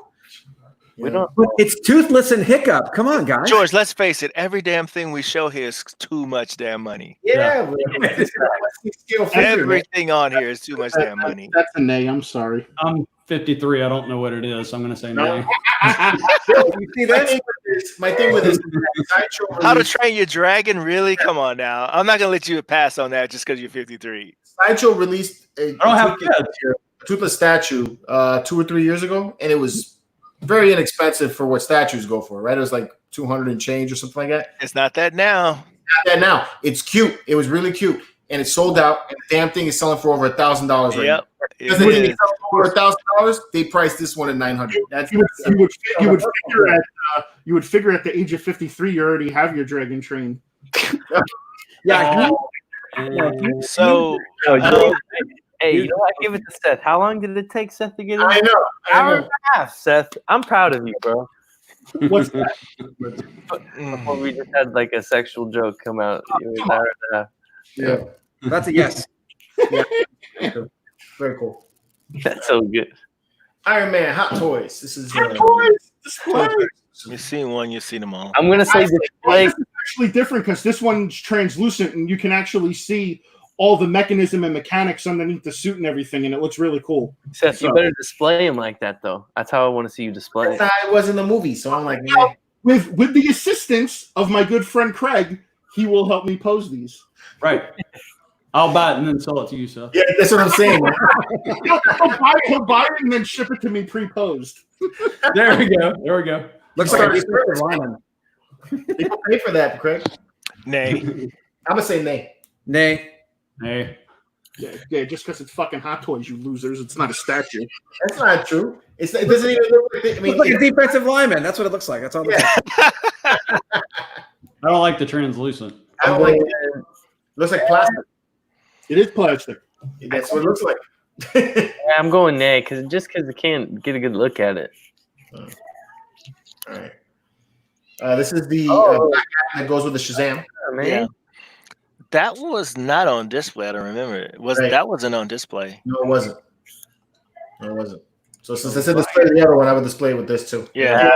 We don't. But it's Toothless and Hiccup. Come on, guys. George, let's face it. Every damn thing we show here is too much damn money. Yeah, but it's a scale figure, man. Everything on here is too much damn money. That's a nay. I'm sorry. I'm 53. I don't know what it is, so I'm going to say No. nay. You see, my thing with this is that Sideshow How to released- Train Your Dragon? Really? Come on now. I'm not gonna let you pass on that just because you're 53. Sideshow released a I don't have kids. toothless statue 2 or 3 years ago, and it was very inexpensive for what statues go for, right? It was like 200 and change or something like that. It's not that now. Not that now. It's cute. It was really cute, and it sold out. And the damn thing is selling for over $1,000 right now. Yep. Because It the thing is. is selling for over $1,000, they priced this one at $900. That's You would figure at the age of 53, you already have your dragon train. Yeah. So, Hey, you know what? Give it to Seth. How long did it take Seth to get in? I know. Hour and a half, Seth. I'm proud of you, bro. What's that? Before we just had like a sexual joke come out. You were an hour and a half. Yeah. That's a yes. Yeah. Very cool. That's so good. Iron Man Hot Toys. This is Display. you've seen one, you've seen them all. I'm gonna say display. This is actually different because this one's translucent and you can actually see all the mechanism and mechanics underneath the suit and everything, and it looks really cool. Seth, you better display him like that, though. That's how I want to see you display it. That's how it was in the movie, so I'm like, Now, with the assistance of my good friend Craig, he will help me pose these. Right. I'll buy it and then sell it to you, Seth. yeah, that's what I'm saying. Man. He'll buy it and then ship it to me pre-posed. There we go. There we go. Looks like a defensive lineman. People pay for that, Craig. Nay. I'm gonna say nay. Nay. Hey. Yeah, just because it's fucking Hot Toys, you losers. It's not a statue. That's not true. It doesn't even look like. I mean, Looks like a defensive lineman. That's what it looks like. That's all. Yeah. I don't like the translucent. I don't like it. Looks like plastic. It is plastic. That's what it looks like. Yeah, I'm going nay because I can't get a good look at it. All right. This is the black hat that goes with the Shazam. Oh, man. Yeah. That was not on display. I don't remember it. That wasn't on display? No, it wasn't. No, it wasn't. So since I said display the other one, I would display it with this too. Yeah.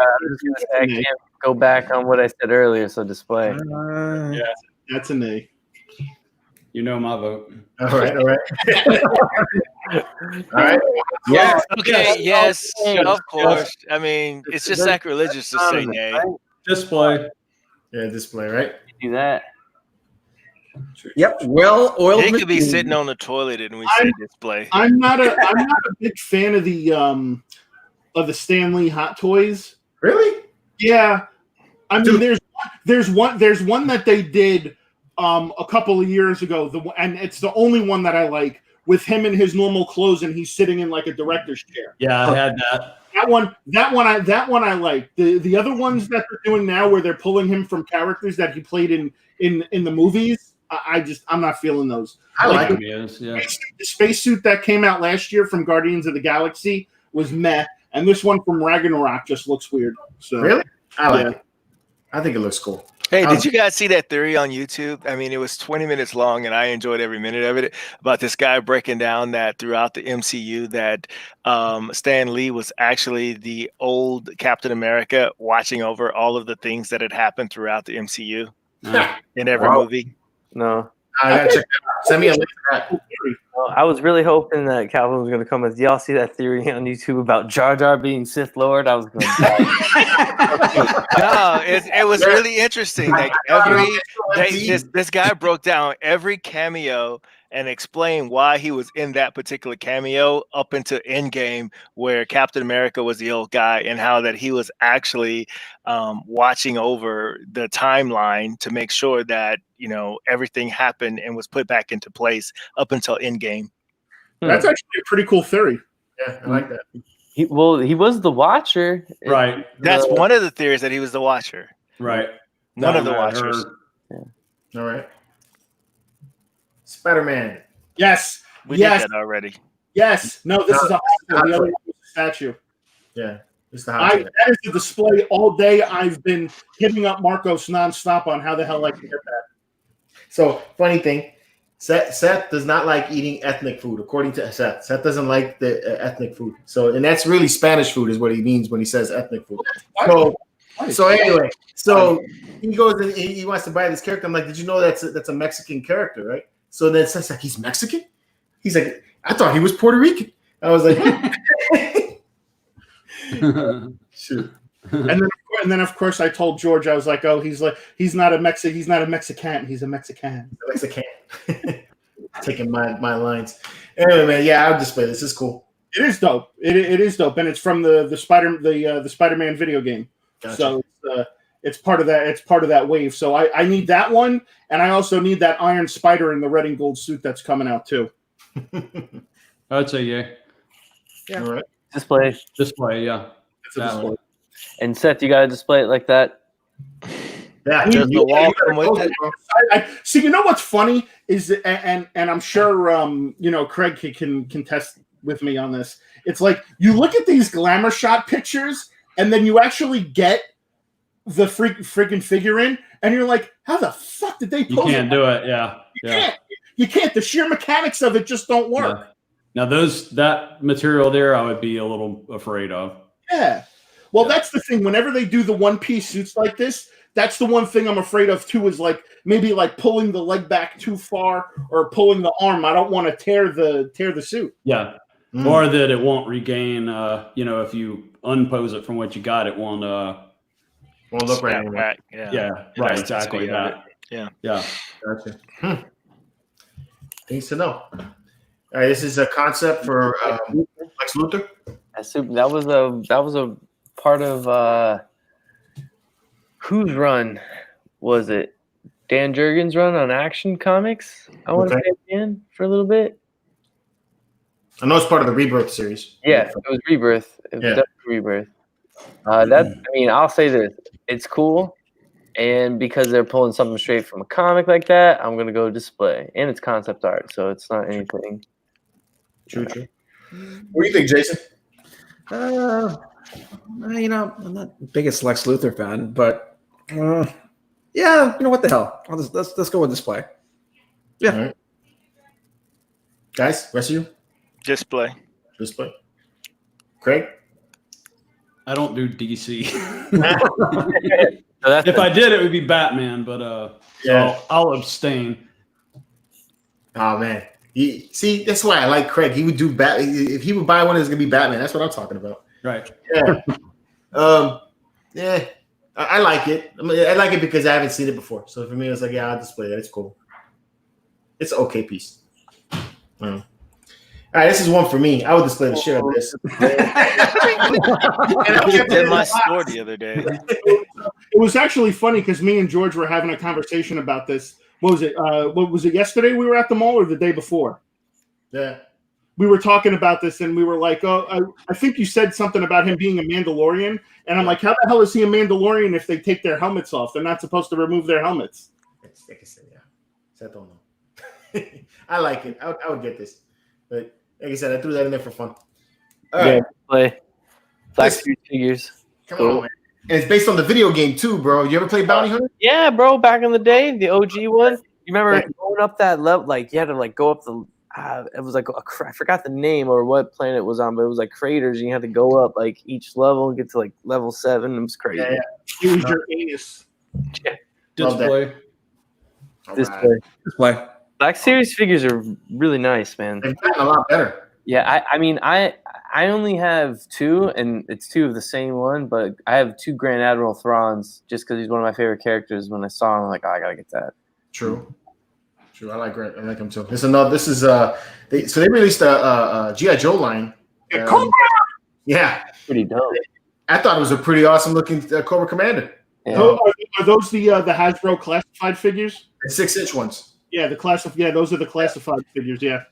I can't go back on what I said earlier, so display. Yeah, that's a nay. You know my vote. All right. All right. Yeah. Okay. Yes. Of course. I mean, it's just sacrilegious to say nay. Display. Yeah, display, right? Do that. Yep. Well-oiled. They could be machine. sitting on the toilet and we say display. I'm not a big fan of the Stan Lee Hot Toys. Really? Yeah, I mean, there's one that they did a couple of years ago, and it's the only one that I like, with him in his normal clothes and he's sitting in like a director's chair. Yeah, I had that. That one I like. The other ones that they're doing now, where they're pulling him from characters that he played in the movies, I'm not feeling those. I like it. Is, yeah. The spacesuit that came out last year from Guardians of the Galaxy was meh, and this one from Ragnarok just looks weird. So Really? I like it. I think it looks cool. Hey, did you guys see that theory on YouTube? I mean, it was 20 minutes long, and I enjoyed every minute of it. About this guy breaking down that throughout the MCU, that Stan Lee was actually the old Captain America, watching over all of the things that had happened throughout the MCU in every movie. No. I gotta check that out. Send me a link to that. I was really hoping that Calvin was going to come with. Y'all see that theory on YouTube about Jar Jar being Sith Lord? I was going to die. No, it was really interesting. Like this guy broke down every cameo and explained why he was in that particular cameo up into Endgame, where Captain America was the old guy, and how that he was actually watching over the timeline to make sure that everything happened and was put back into place up until Endgame. That's actually a pretty cool theory. Yeah, I like that. He was the Watcher. Right. That's one of the theories, that he was the Watcher. Right. One of the Watchers. All right. Spider-Man. Yes. We did that already. Yes. No, this is a hospital. The other one was a statue. Yeah. It's the hot that is the display all day. I've been hitting up Marcos nonstop on how the hell I can get that. So, funny thing, Seth does not like eating ethnic food, according to Seth. Seth doesn't like the ethnic food. So, and that's really Spanish food is what he means when he says ethnic food. So anyway, he goes and he wants to buy this character. I'm like, did you know that's a Mexican character, right? So then Seth's like, he's Mexican? He's like, I thought he was Puerto Rican. I was like, shoot. And then of course I told George, I was like, oh, he's not a Mexican, he's a Mexican. Mexican. Taking my lines. Anyway, man, yeah, I'll display this. It's cool. It is dope. It is dope, and it's from the Spider-Man video game. Gotcha. So it's part of that. It's part of that wave. So I need that one, and I also need that Iron Spider in the red and gold suit that's coming out too. I'd say yeah. All right. Display. Yeah. It's a display. And Seth, you got to display it like that. Yeah, Does the wall come with it? See, you know what's funny is, and I'm sure Craig can contest with me on this. It's like you look at these glamour shot pictures, and then you actually get the freaking figure in, and you're like, how the fuck did they pose? You can't do it. Yeah. You can't. The sheer mechanics of it just don't work. Now that material there, I would be a little afraid of. Yeah. Well, that's the thing. Whenever they do the one-piece suits like this, that's the one thing I'm afraid of too. Is like maybe like pulling the leg back too far or pulling the arm. I don't want to tear the suit. Yeah. Or that it won't regain. If you unpose it from what you got, it won't. Won't look right. Right. Right. Exactly that. Yeah. Gotcha. Needs to know. All right, this is a concept for Lex Luthor. That was a part of whose run was it? Dan Jurgens' run on Action Comics. I want to say again for a little bit. I know it's part of the Rebirth series. Yeah, it was Rebirth. It was definitely Rebirth. I'll say this: it's cool, and because they're pulling something straight from a comic like that, I'm gonna go display, and it's concept art, so it's not anything. True. What do you think, Jason? I'm not the biggest Lex Luthor fan, but what the hell? Let's go with display. Yeah. All right. Guys, rest of you? Display. Craig? I don't do DC. So if I did, it would be Batman, but I'll abstain. Oh man. See, that's why I like Craig. He would do if he would buy one, it's gonna be Batman. That's what I'm talking about. Right. Yeah. I like it. I like it because I haven't seen it before. So for me, it's like, I'll display that. It's cool. It's an okay piece. All right, this is one for me. I would display the shit out of this. I did my store the other day. It was actually funny because me and George were having a conversation about this. What was it? What was it yesterday? We were at the mall, or the day before? Yeah. We were talking about this, and we were like, "Oh, I think you said something about him being a Mandalorian." And I'm like, "How the hell is he a Mandalorian if they take their helmets off? They're not supposed to remove their helmets." Like I said, I don't know. I like it. I would get this, but like I said, I threw that in there for fun. All right. Play Black Series figures. Come on, man. And it's based on the video game too, bro. You ever play Bounty Hunter? Yeah, bro. Back in the day, the OG one. You remember going up that level? Like you had to go up the. It was like I forgot the name or what planet it was on, but it was like craters, and you had to go up like each level and get to like level 7. It was crazy. Yeah. Use your anus. Yeah. Display. Display. Black Series figures are really nice, man. They've gotten a lot better. Yeah, I only have 2, and it's 2 of the same one, but I have 2 Grand Admiral Thrawns just because he's one of my favorite characters. When I saw him, I'm like, I gotta get that. True. I like him too. They released a G.I. Joe line. Yeah. Pretty dope. I thought it was a pretty awesome looking Cobra Commander. Yeah. Are those the Hasbro classified figures? The 6-inch ones. Yeah, those are the classified figures. Yeah.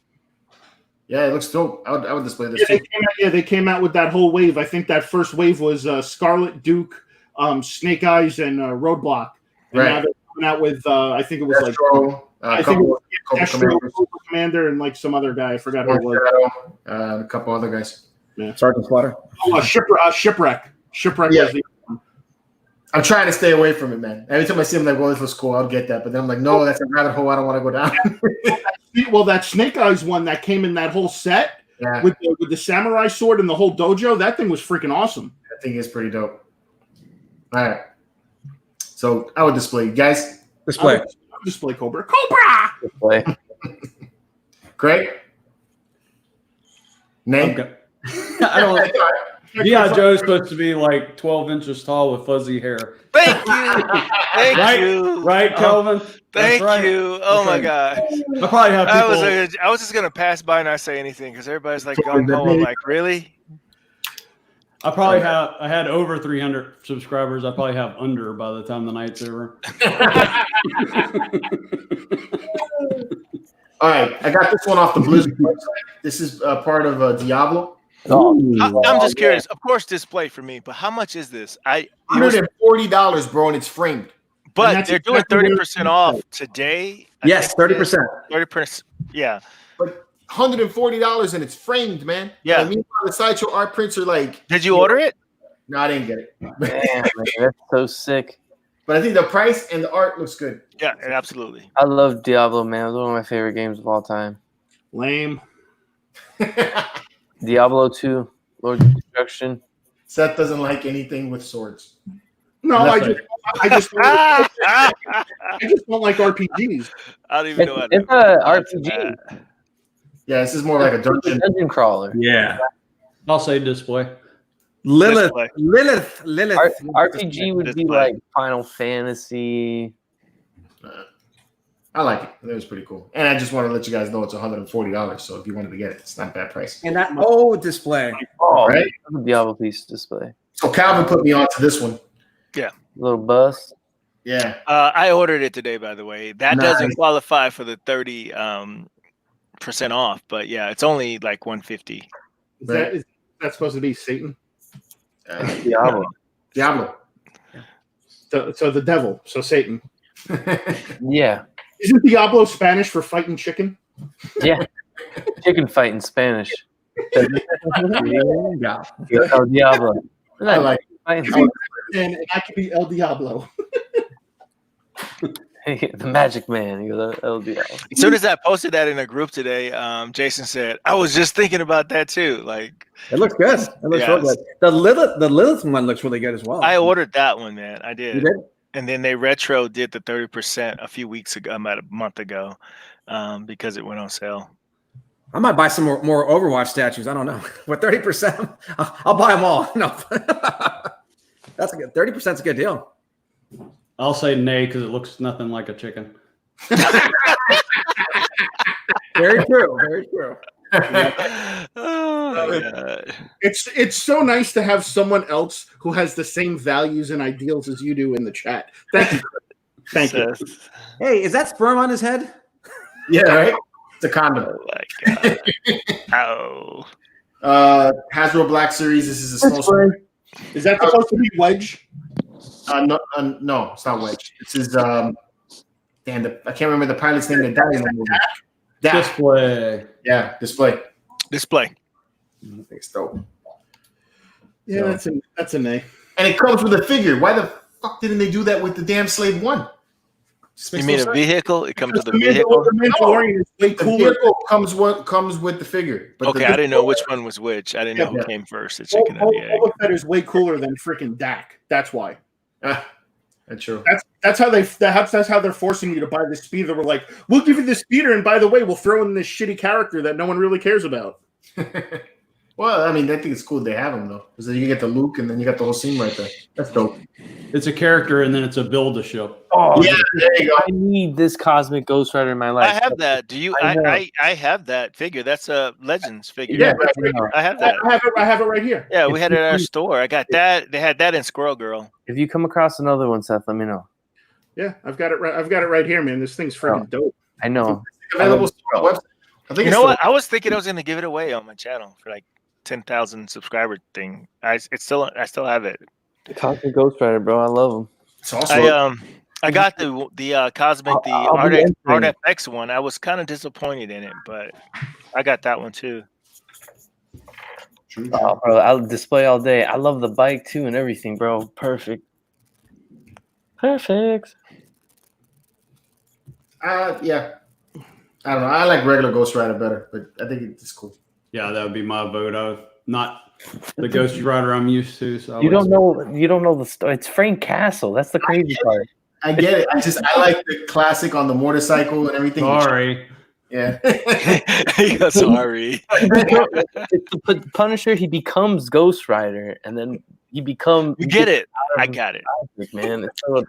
Yeah, it looks dope. I would display this. They came out with that whole wave. I think that first wave was Scarlet, Duke, Snake Eyes, and Roadblock. And now they're coming out with I think it was Destro, Cobra Commander and like some other guy. I forgot who it was. A couple other guys. Yeah. Sergeant Slaughter. Oh, Shipwreck. Shipwreck was the. I'm trying to stay away from it, man. Every time I see him, like, well, this was cool, I'll get that. But then I'm like, no, that's a rabbit hole I don't want to go down. Well, that Snake Eyes one that came in that whole set with the samurai sword and the whole dojo, that thing was freaking awesome. That thing is pretty dope. All right. So I would display. Guys? Display. Display Cobra. Display. Craig? Name? Okay. I don't. G.I. Joe's supposed to be like 12 inches tall with fuzzy hair. Thank you. Thank you. Right, Kelvin? Thank right. you. Oh my God. I probably have people. I was just gonna pass by and not say anything because everybody's like going home. Like, really? I had over 300 subscribers. I probably have under by the time the night's over. All right, I got this one off the Blizzard website. This is part of Diablo. I'm just curious. Of course, display for me, but how much is this? $140, bro, and it's framed. But that's they're doing exactly 30% off today. Yes, 30%. 30%. Yeah. But $140 and it's framed, man. Yeah. Like, meanwhile, the sideshow art prints are like. Did you order it? No, I didn't get it. Damn, man, that's so sick. But I think the price and the art looks good. Yeah, absolutely. I love Diablo, man. It was one of my favorite games of all time. Lame. Diablo 2, Lord of Destruction. Seth doesn't like anything with swords. No, I just don't like RPGs. I don't even know how to. It's a RPG. Yeah, this is more like a dungeon. Dungeon crawler. Yeah. I'll say display. Lilith. RPG would be Display. like Final Fantasy. I like it. It was pretty cool. And I just want to let you guys know it's $140. So if you wanted to get it, it's not a bad price. And that display. Oh, Right? the Diablo piece display. So Calvin put me onto this one. Little bust. Yeah. I ordered it today, by the way. That Nice. doesn't qualify for the 30% off, but yeah, it's only like $150. Is that supposed to be Satan? Diablo. Diablo. So the devil. So Satan. Yeah. Isn't Diablo Spanish for fighting chicken? Yeah. Chicken fight in Spanish. Yeah. El Diablo. I like Fighting- And I could be El Diablo. the Magic Man. You go, El Diablo. As soon as I posted that in a group today, Jason said, I was just thinking about that too. Like, It looks good. It looks real Yes. good. The Lilith one looks really good as well. I ordered that one, man. I You did. did? And then they retro did the 30% a few weeks ago, about a month ago, because it went on sale. I might buy some more Overwatch statues. I don't know. With 30%, I'll buy them all. No. That's a good 30% is a good deal. I'll say nay because it looks nothing like a chicken. Very true. Very true. Oh, my God. It's so nice to have someone else who has the same values and ideals as you do in the chat. Thank you. Thank you. Hey, is that sperm on his head? Yeah, right? It's a condom. Oh, my God. Ow. Hasbro Black Series. This is a snow. Is that supposed to be Wedge? No, it's not Wedge. This is I can't remember the pilot's name. That died in the movie. Display. Yeah, display. Display. I think it's dope. Yeah, that's a nay. And it comes with a figure. Why the fuck didn't they do that with the damn Slave One? Just You makes mean no a sense. vehicle? It comes with a The vehicle? Mandalorian is way The cooler. vehicle comes with the figure. But Okay, I didn't know which one was which. I didn't know who Yeah. came first, the chicken or the egg. Boba Fett is way cooler than freaking Dak. That's why. That's true. That's how they're forcing you to buy this speeder. We're like, we'll give you the speeder, and by the way, we'll throw in this shitty character that no one really cares about. Well, I mean, I think it's cool they have him though, because then you get the Luke, and then you got the whole scene right there. That's dope. It's a character, and then it's a build-a-ship. Oh, Yeah, there you go. I need this Cosmic Ghost Rider in my life. I have that. Do you? I know. I have that figure. That's a Legends figure. Yeah, I have that. I have it right here. Yeah, we had it at our store. I got that. They had that in Squirrel Girl. If you come across another one, Seth, let me know. Yeah, I've got it right here, man. This thing's freaking dope. I know. Available on the website. I think You it's know still- what? I was thinking I was going to give it away on my channel for like 10,000 subscriber thing. I still have it. Cosmic Ghost Rider, bro. I love him. It's also I got the Cosmic I'll be Art entering. FX one. I was kind of disappointed in it, but I got that one too. true. Oh, bro, I'll display all day. I love the bike too and everything, bro. Perfect. Perfect. Yeah. I don't know. I like regular Ghost Rider better, but I think it's cool. Yeah, that would be my vote. I'm not the Ghost Rider I'm used to. So You don't know the story. It's Frank Castle. That's the crazy part. I get it. I like the classic on the motorcycle and everything. Sorry. Yeah. Sorry. The Punisher, he becomes Ghost Rider, and then he becomes. You get it. I got it. Man. It's so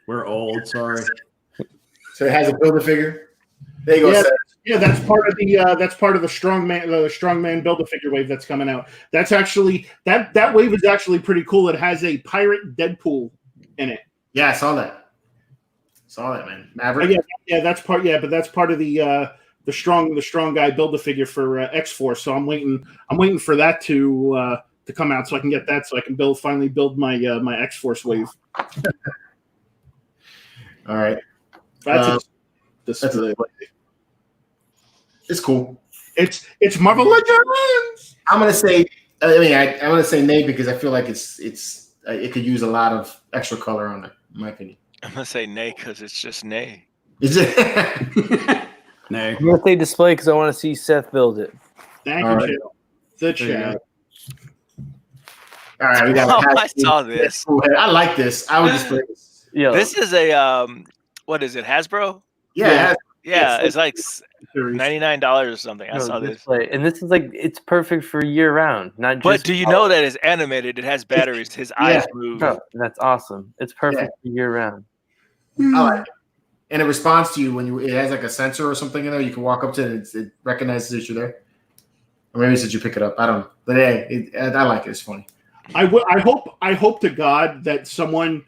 We're old. Sorry. So it has a Build-A-Figure. There you go. Yeah. Seth. Yeah, that's part of the strongman Build-A-Figure wave that's coming out. That's actually that wave is actually pretty cool. It has a pirate Deadpool in it. Yeah, I saw that. Man. Maverick. Yeah, that's part. Yeah, but that's part of the strong guy Build-A-Figure for X-Force. So I'm waiting for that to to come out so I can get that so I can finally build my my X-Force wave. All right. That's It's cool. It's Marvel Legends. I'm gonna say. I mean, I'm gonna say nay because I feel like it could use a lot of extra color on it, in my opinion. I'm gonna say nay because it's just nay. Is it? Nay. I'm gonna say display because I want to see Seth build it. Thank All you, right. Chad. The There you chat. All right, we got. Oh, I saw this. I like this. I would just play this. Yeah, This is a what is it? Hasbro? Yeah. Yeah, it's like Series. $99 or something. I saw this. display. And this is like it's perfect for year round, not just. But do you know that it's animated? It has batteries. His eyes move. Oh, that's awesome. It's perfect for year round. I like it. And it responds to you when it has like a sensor or something in there. You can walk up to it and it recognizes that you're there. Or maybe it says you pick it up. I don't know. But hey, I like it. It's funny. I hope to God that someone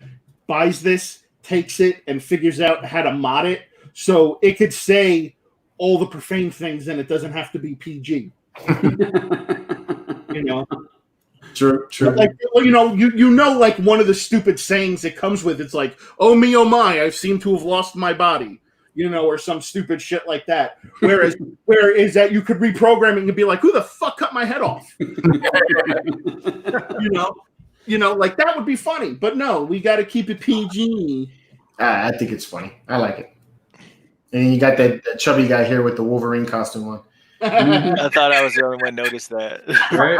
buys this, takes it, and figures out how to mod it so it could say all the profane things and it doesn't have to be PG. You know? True. Like, well, like one of the stupid sayings it comes with, it's like, oh me, oh my, I seem to have lost my body, or some stupid shit like that. Whereas that you could reprogram it and be like, who the fuck cut my head off? Like that would be funny. But no, we got to keep it PG. I think it's funny. I like it. And you got that chubby guy here with the Wolverine costume on. I thought I was the only one who noticed that. Right.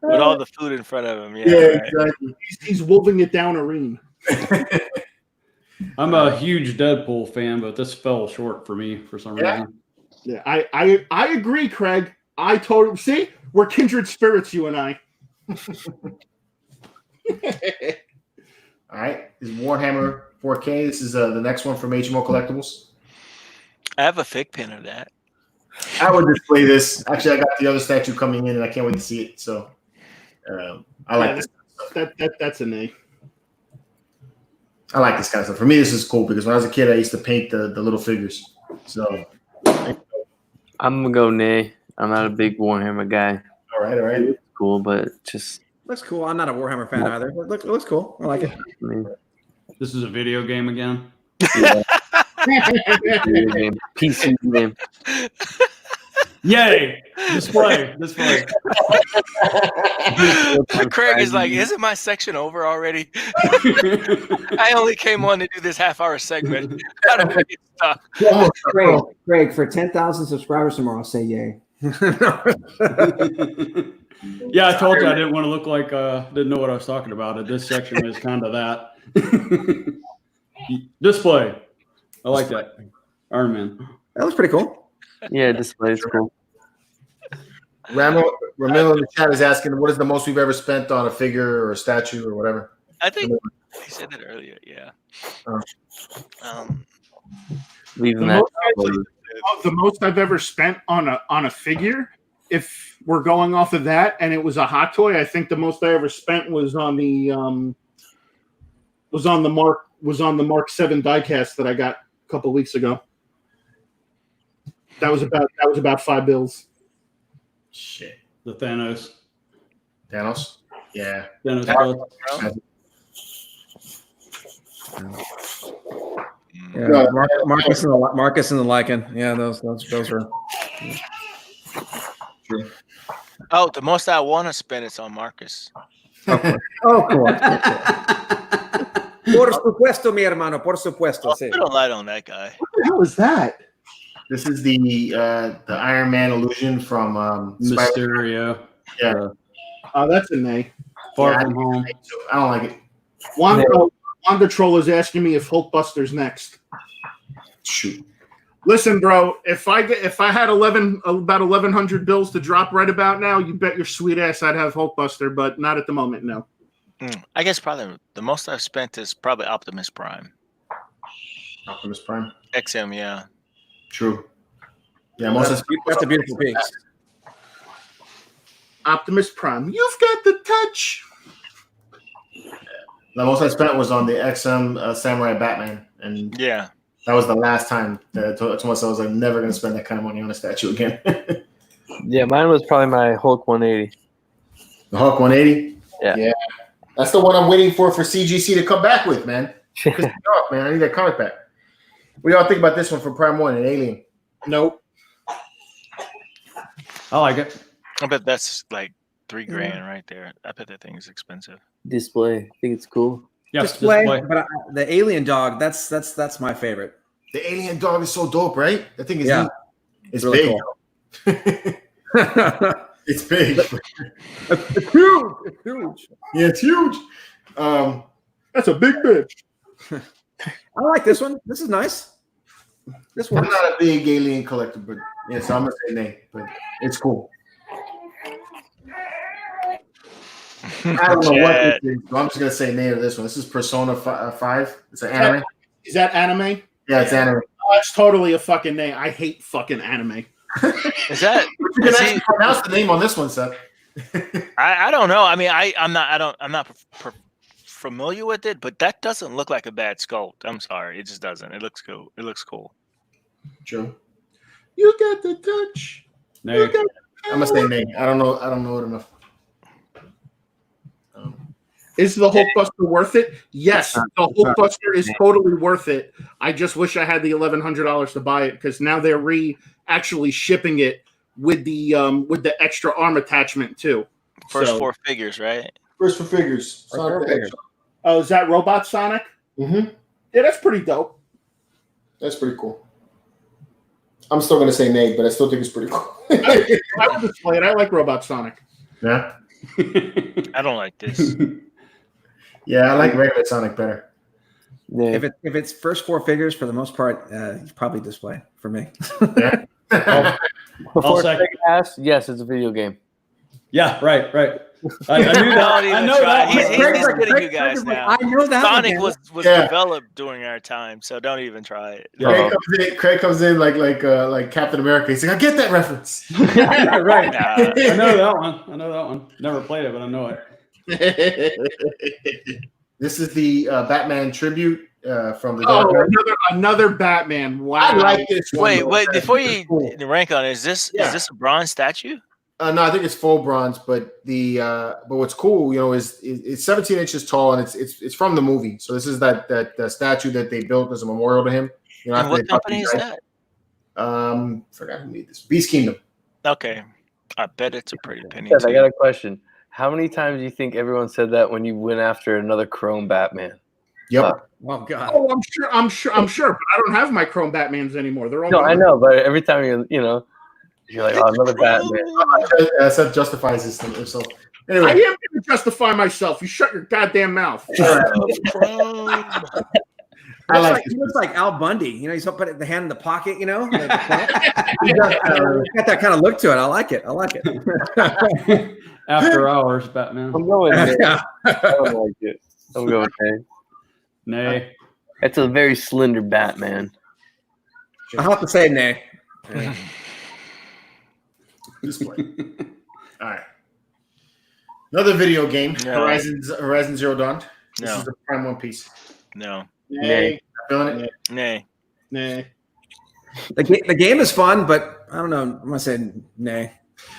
With all the food in front of him. Yeah, right. Exactly. He's wolving it down arena. I'm a huge Deadpool fan, but this fell short for me for some reason. Yeah, I agree, Craig. I totally see. We're kindred spirits, you and I. All right. This is Warhammer 4K. This is the next one from HMO Collectibles. I have a fake pin of that. I would display this. Actually, I got the other statue coming in, and I can't wait to see it. So, I like this. That's a nay. I like this kind of stuff. For me, this is cool because when I was a kid, I used to paint the little figures. So, I'm gonna go nay. I'm not a big Warhammer guy. all right. Cool, but just Looks cool. I'm not a Warhammer fan either. It looks cool. I like it. This is a video game again. PC game. Yay! Display. Craig is like, isn't my section over already? I only came on to do this half-hour segment. Gotta make it stop. Craig, for 10,000 subscribers tomorrow, say yay. Yeah, I told you I didn't want to look like didn't know what I was talking about. This section is kind of that. Display. I like that. Iron Man. That looks pretty cool. Yeah, display is cool. Ramil in the chat is asking, what is the most we've ever spent on a figure or a statue or whatever? I think he said that earlier. Yeah. Leaving that. The most I've ever spent on a figure, if we're going off of that, and it was a hot toy, I think the most I ever spent was on the Mark 7 diecast that I got a couple weeks ago. That was about $5. Shit. The Thanos. Yeah. Thanos. Yeah, Marcus and the Lycan. Yeah, those are. True. Oh, the most I want to spend is on Marcus. Oh, cool. Por supuesto, mi hermano. Por supuesto. Sí. Put a light on that guy. What the hell is that? This is the Iron Man illusion from Mysterio. Yeah. That's a nay. Far From Home. I don't like it. Wanda Troll is asking me if Hulkbuster's next. Shoot. Listen, bro, if I had about 1,100 bills to drop right about now, you bet your sweet ass I'd have Hulkbuster, but not at the moment, no. I guess probably the most I've spent is probably Optimus Prime. Optimus Prime. XM, yeah. True. Yeah, That's a beautiful piece. Optimus Prime, you've got the touch. The most I spent was on the XM Samurai Batman, and Yeah. that was the last time that I told myself I was like never going to spend that kind of money on a statue again. Yeah, mine was probably my Hulk 180. The Hulk 180. Yeah. That's the one I'm waiting for CGC to come back with, man. Piss me off, man. I need that comic back. What do y'all think about this one from Prime One and Alien? Nope. I like it. I bet that's like $3,000 right there. I bet that thing is expensive. Display. I think it's cool. Yeah, Display, but the alien dog, that's my favorite. The alien dog is so dope, right? That thing is neat. It's really big. Cool. It's big. It's huge. It's huge. Yeah, it's huge. That's a big bitch. I like this one. This is nice. This I'm one. not a big alien collector, but yeah, so I'm gonna say nay, but it's cool. I don't know what this is, so I'm just gonna say nay to this one. This is Persona 5. It's an anime. Is that anime? Yeah, it's anime. Oh, it's totally a fucking nay. I hate fucking anime. Is that? You can actually pronounce the name on this one, Seth. I don't know. I mean, I'm not familiar with it, but that doesn't look like a bad sculpt. I'm sorry, it just doesn't. It looks cool. It looks cool. True. You got the touch. Nay. I'm gonna say nay. I don't know it enough. Is the Hulkbuster worth it? Yes, the Hulkbuster is totally worth it. I just wish I had the $1,100 to buy it because now they're actually shipping it with the extra arm attachment too. First 4 figures, right? First for figures. Oh, is that Robot Sonic? Mm-hmm. Yeah, that's pretty dope. That's pretty cool. I'm still gonna say nay, but I still think it's pretty cool. I would display it. I like Robot Sonic. Yeah. I don't like this. Yeah, I like regular Sonic better. Yeah. If it's first 4 figures, for the most part, it's probably display for me. Yeah. Before second. Craig asked, yes, it's a video game. Yeah, right. I knew that. I know that. He's Craig's kidding you guys now. I know that. Sonic one, was Yeah. developed during our time, so don't even try it. Yeah. Craig comes in like Captain America. He's like, I get that reference. Right. Nah. I know that one. Never played it, but I know it. This is the Batman tribute from the Dark Knight. Another Batman. Wow. I like this one. Wait, before you Cool. rank on it, is this a bronze statue? No, I think it's full bronze, but but what's cool, is it's 17 inches tall and it's from the movie. So this is that statue that they built as a memorial to him. And what company is that? Forgot who made this. Beast Kingdom. Okay, I bet it's a pretty penny. Seth, I got a question. How many times do you think everyone said that when you went after another Chrome Batman? Yep. Oh God. Oh, I'm sure, but I don't have my Chrome Batmans anymore. They're all No, I know, but every time you're like, oh, another Batman. Seth justifies this thing himself. I Anyway, am going to justify myself. You shut your goddamn mouth. He looks like Al Bundy. He's put the hand in the pocket. He's got that kind of look to it. I like it. After Hours, Batman. I'm going there. I don't like it. I'm going there. Nay. It's a very slender Batman. I'll have to say nay. display. All right. Another video game. No. Horizon Zero Dawn. This No. is the Prime One piece. No. Nay. Feeling it? Nay. Nay. The game is fun, but I don't know. I'm gonna say nay.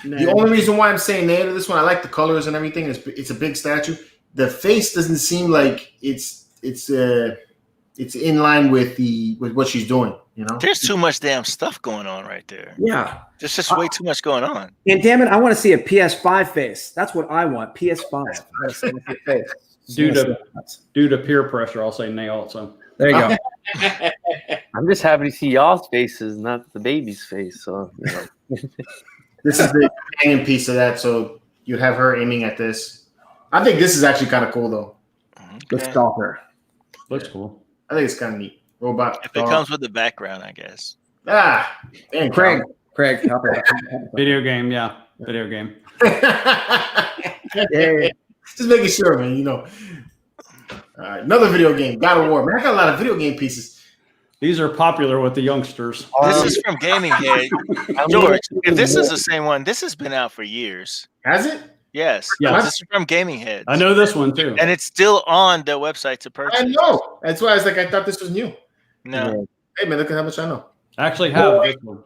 The only reason why I'm saying nay to this one, I like the colors and everything. It's a big statue. The face doesn't seem like it's in line with what she's doing. There's too much damn stuff going on right there. Yeah. There's just way too much going on. And damn it, I want to see a PS5 face. That's what I want. PS5. I wanna see a face. Due to peer pressure, I'll say nay also. There you go. I'm just happy to see y'all's faces, not the baby's face. So, This is the companion piece of that, so you have her aiming at this. I think this is actually kind of cool, though. The stalker. Looks cool. I think it's kind of neat. Robot. If it comes with the background, I guess. Dang, Craig, help it. Video game, yeah. Video game. Yeah. Just making sure, man. All right, another video game, God of War. Man, I got a lot of video game pieces. These are popular with the youngsters. This is from Gaming Head. George, if this is the same one, this has been out for years. Has it? Yes. Yes. This is from Gaming Head. I know this one too. And it's still on their website to purchase. I know. That's why I was like, I thought this was new. No. Hey, man, look at how much I know. I actually have this one.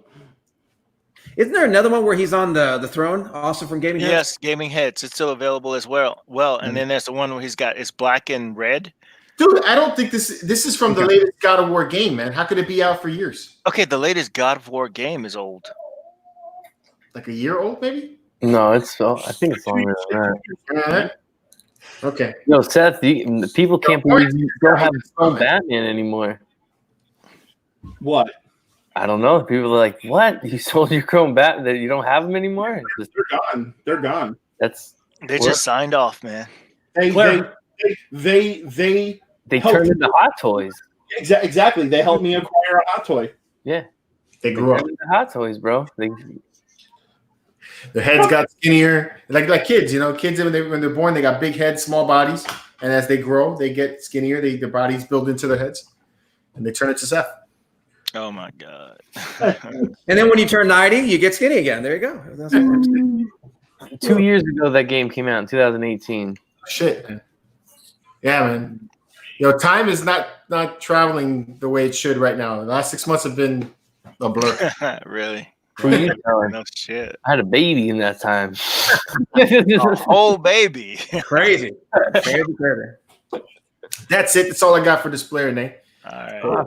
Isn't there another one where he's on the throne, also from Gaming Heads? Yes, Gaming Heads. It's still available as well. And then there's the one where it's black and red. Dude, I don't think this is from the latest God of War game, man. How could it be out for years? Okay, the latest God of War game is old. Like a year old, maybe? No, I think it's longer than that. Okay. No, Seth, people can't believe you don't have Batman anymore. What? I don't know. People are like, "What? You sold your Chrome Bat? That you don't have them anymore?" They're gone. They're gone. They just signed off, man. They turned into Hot Toys. Exactly. They helped me acquire a Hot Toy. Yeah, they grew up. Into Hot Toys, bro. Their heads got skinnier, like kids. You know, kids when they're born, they got big heads, small bodies, and as they grow, they get skinnier. Their bodies build into their heads, and they turn into Seth. Oh my god! And then when you turn 90, you get skinny again. There you go. That's 2 years ago, that game came out in 2018. Shit, man. Yeah, man. You know, time is not traveling the way it should right now. The last 6 months have been a blur. Really? Who are you telling? No shit. I had a baby in that time. A whole baby. Crazy. That's it. That's all I got for this player, Nate. All right.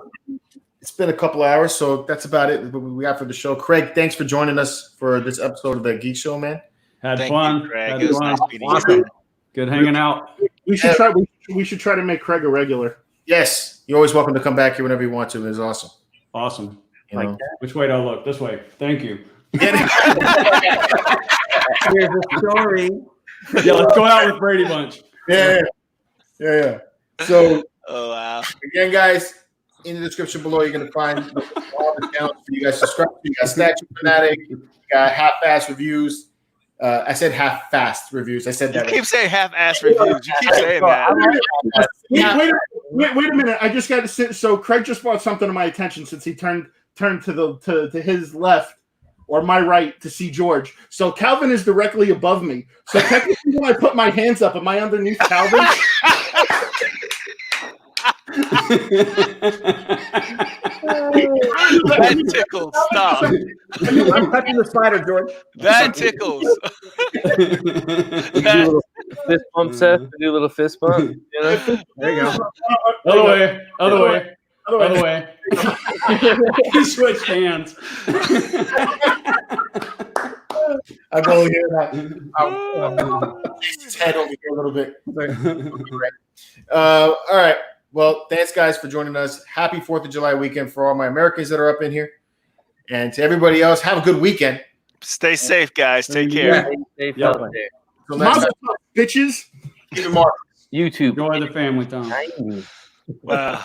It's been a couple of hours, so that's about it. What we got for the show. Craig, thanks for joining us for this episode of the Geek Show, man. Had fun. You, Craig. Had It was fun. nice meeting you. Good hanging out. We should try to make Craig a regular. Yes, you're always welcome to come back here whenever you want to. It's awesome. Awesome. You know? Which way do I look? This way. Thank you. Here's the story. Yeah, let's go out with Brady Bunch. Yeah. So, oh wow. Again, guys, in the description below, you're gonna find all the channels for you guys to subscribe to. You got Statue Fanatic, you got half-ass reviews. I said half-fast reviews. I said that. You keep saying half-ass reviews. You keep saying that. Wait a minute. I just got to sit. So Craig just brought something to my attention since he turned to his left or my right to see George. So Calvin is directly above me. So technically, when I put my hands up, am I underneath Calvin? That tickles. Stop. I'm touching the spider, George. That tickles. Do a little fist bump, Seth. Do a little fist bump. You know? There you go. Other way. He switched hands. I'll go here. I'll his head over here a little bit. All right. Well, thanks, guys, for joining us. Happy 4th of July weekend for all my Americans that are up in here. And to everybody else, have a good weekend. Stay safe, guys. Take care. Stay fun there. Till next time. Bitches. Keep it marked. YouTube. Enjoy the family time. Wow.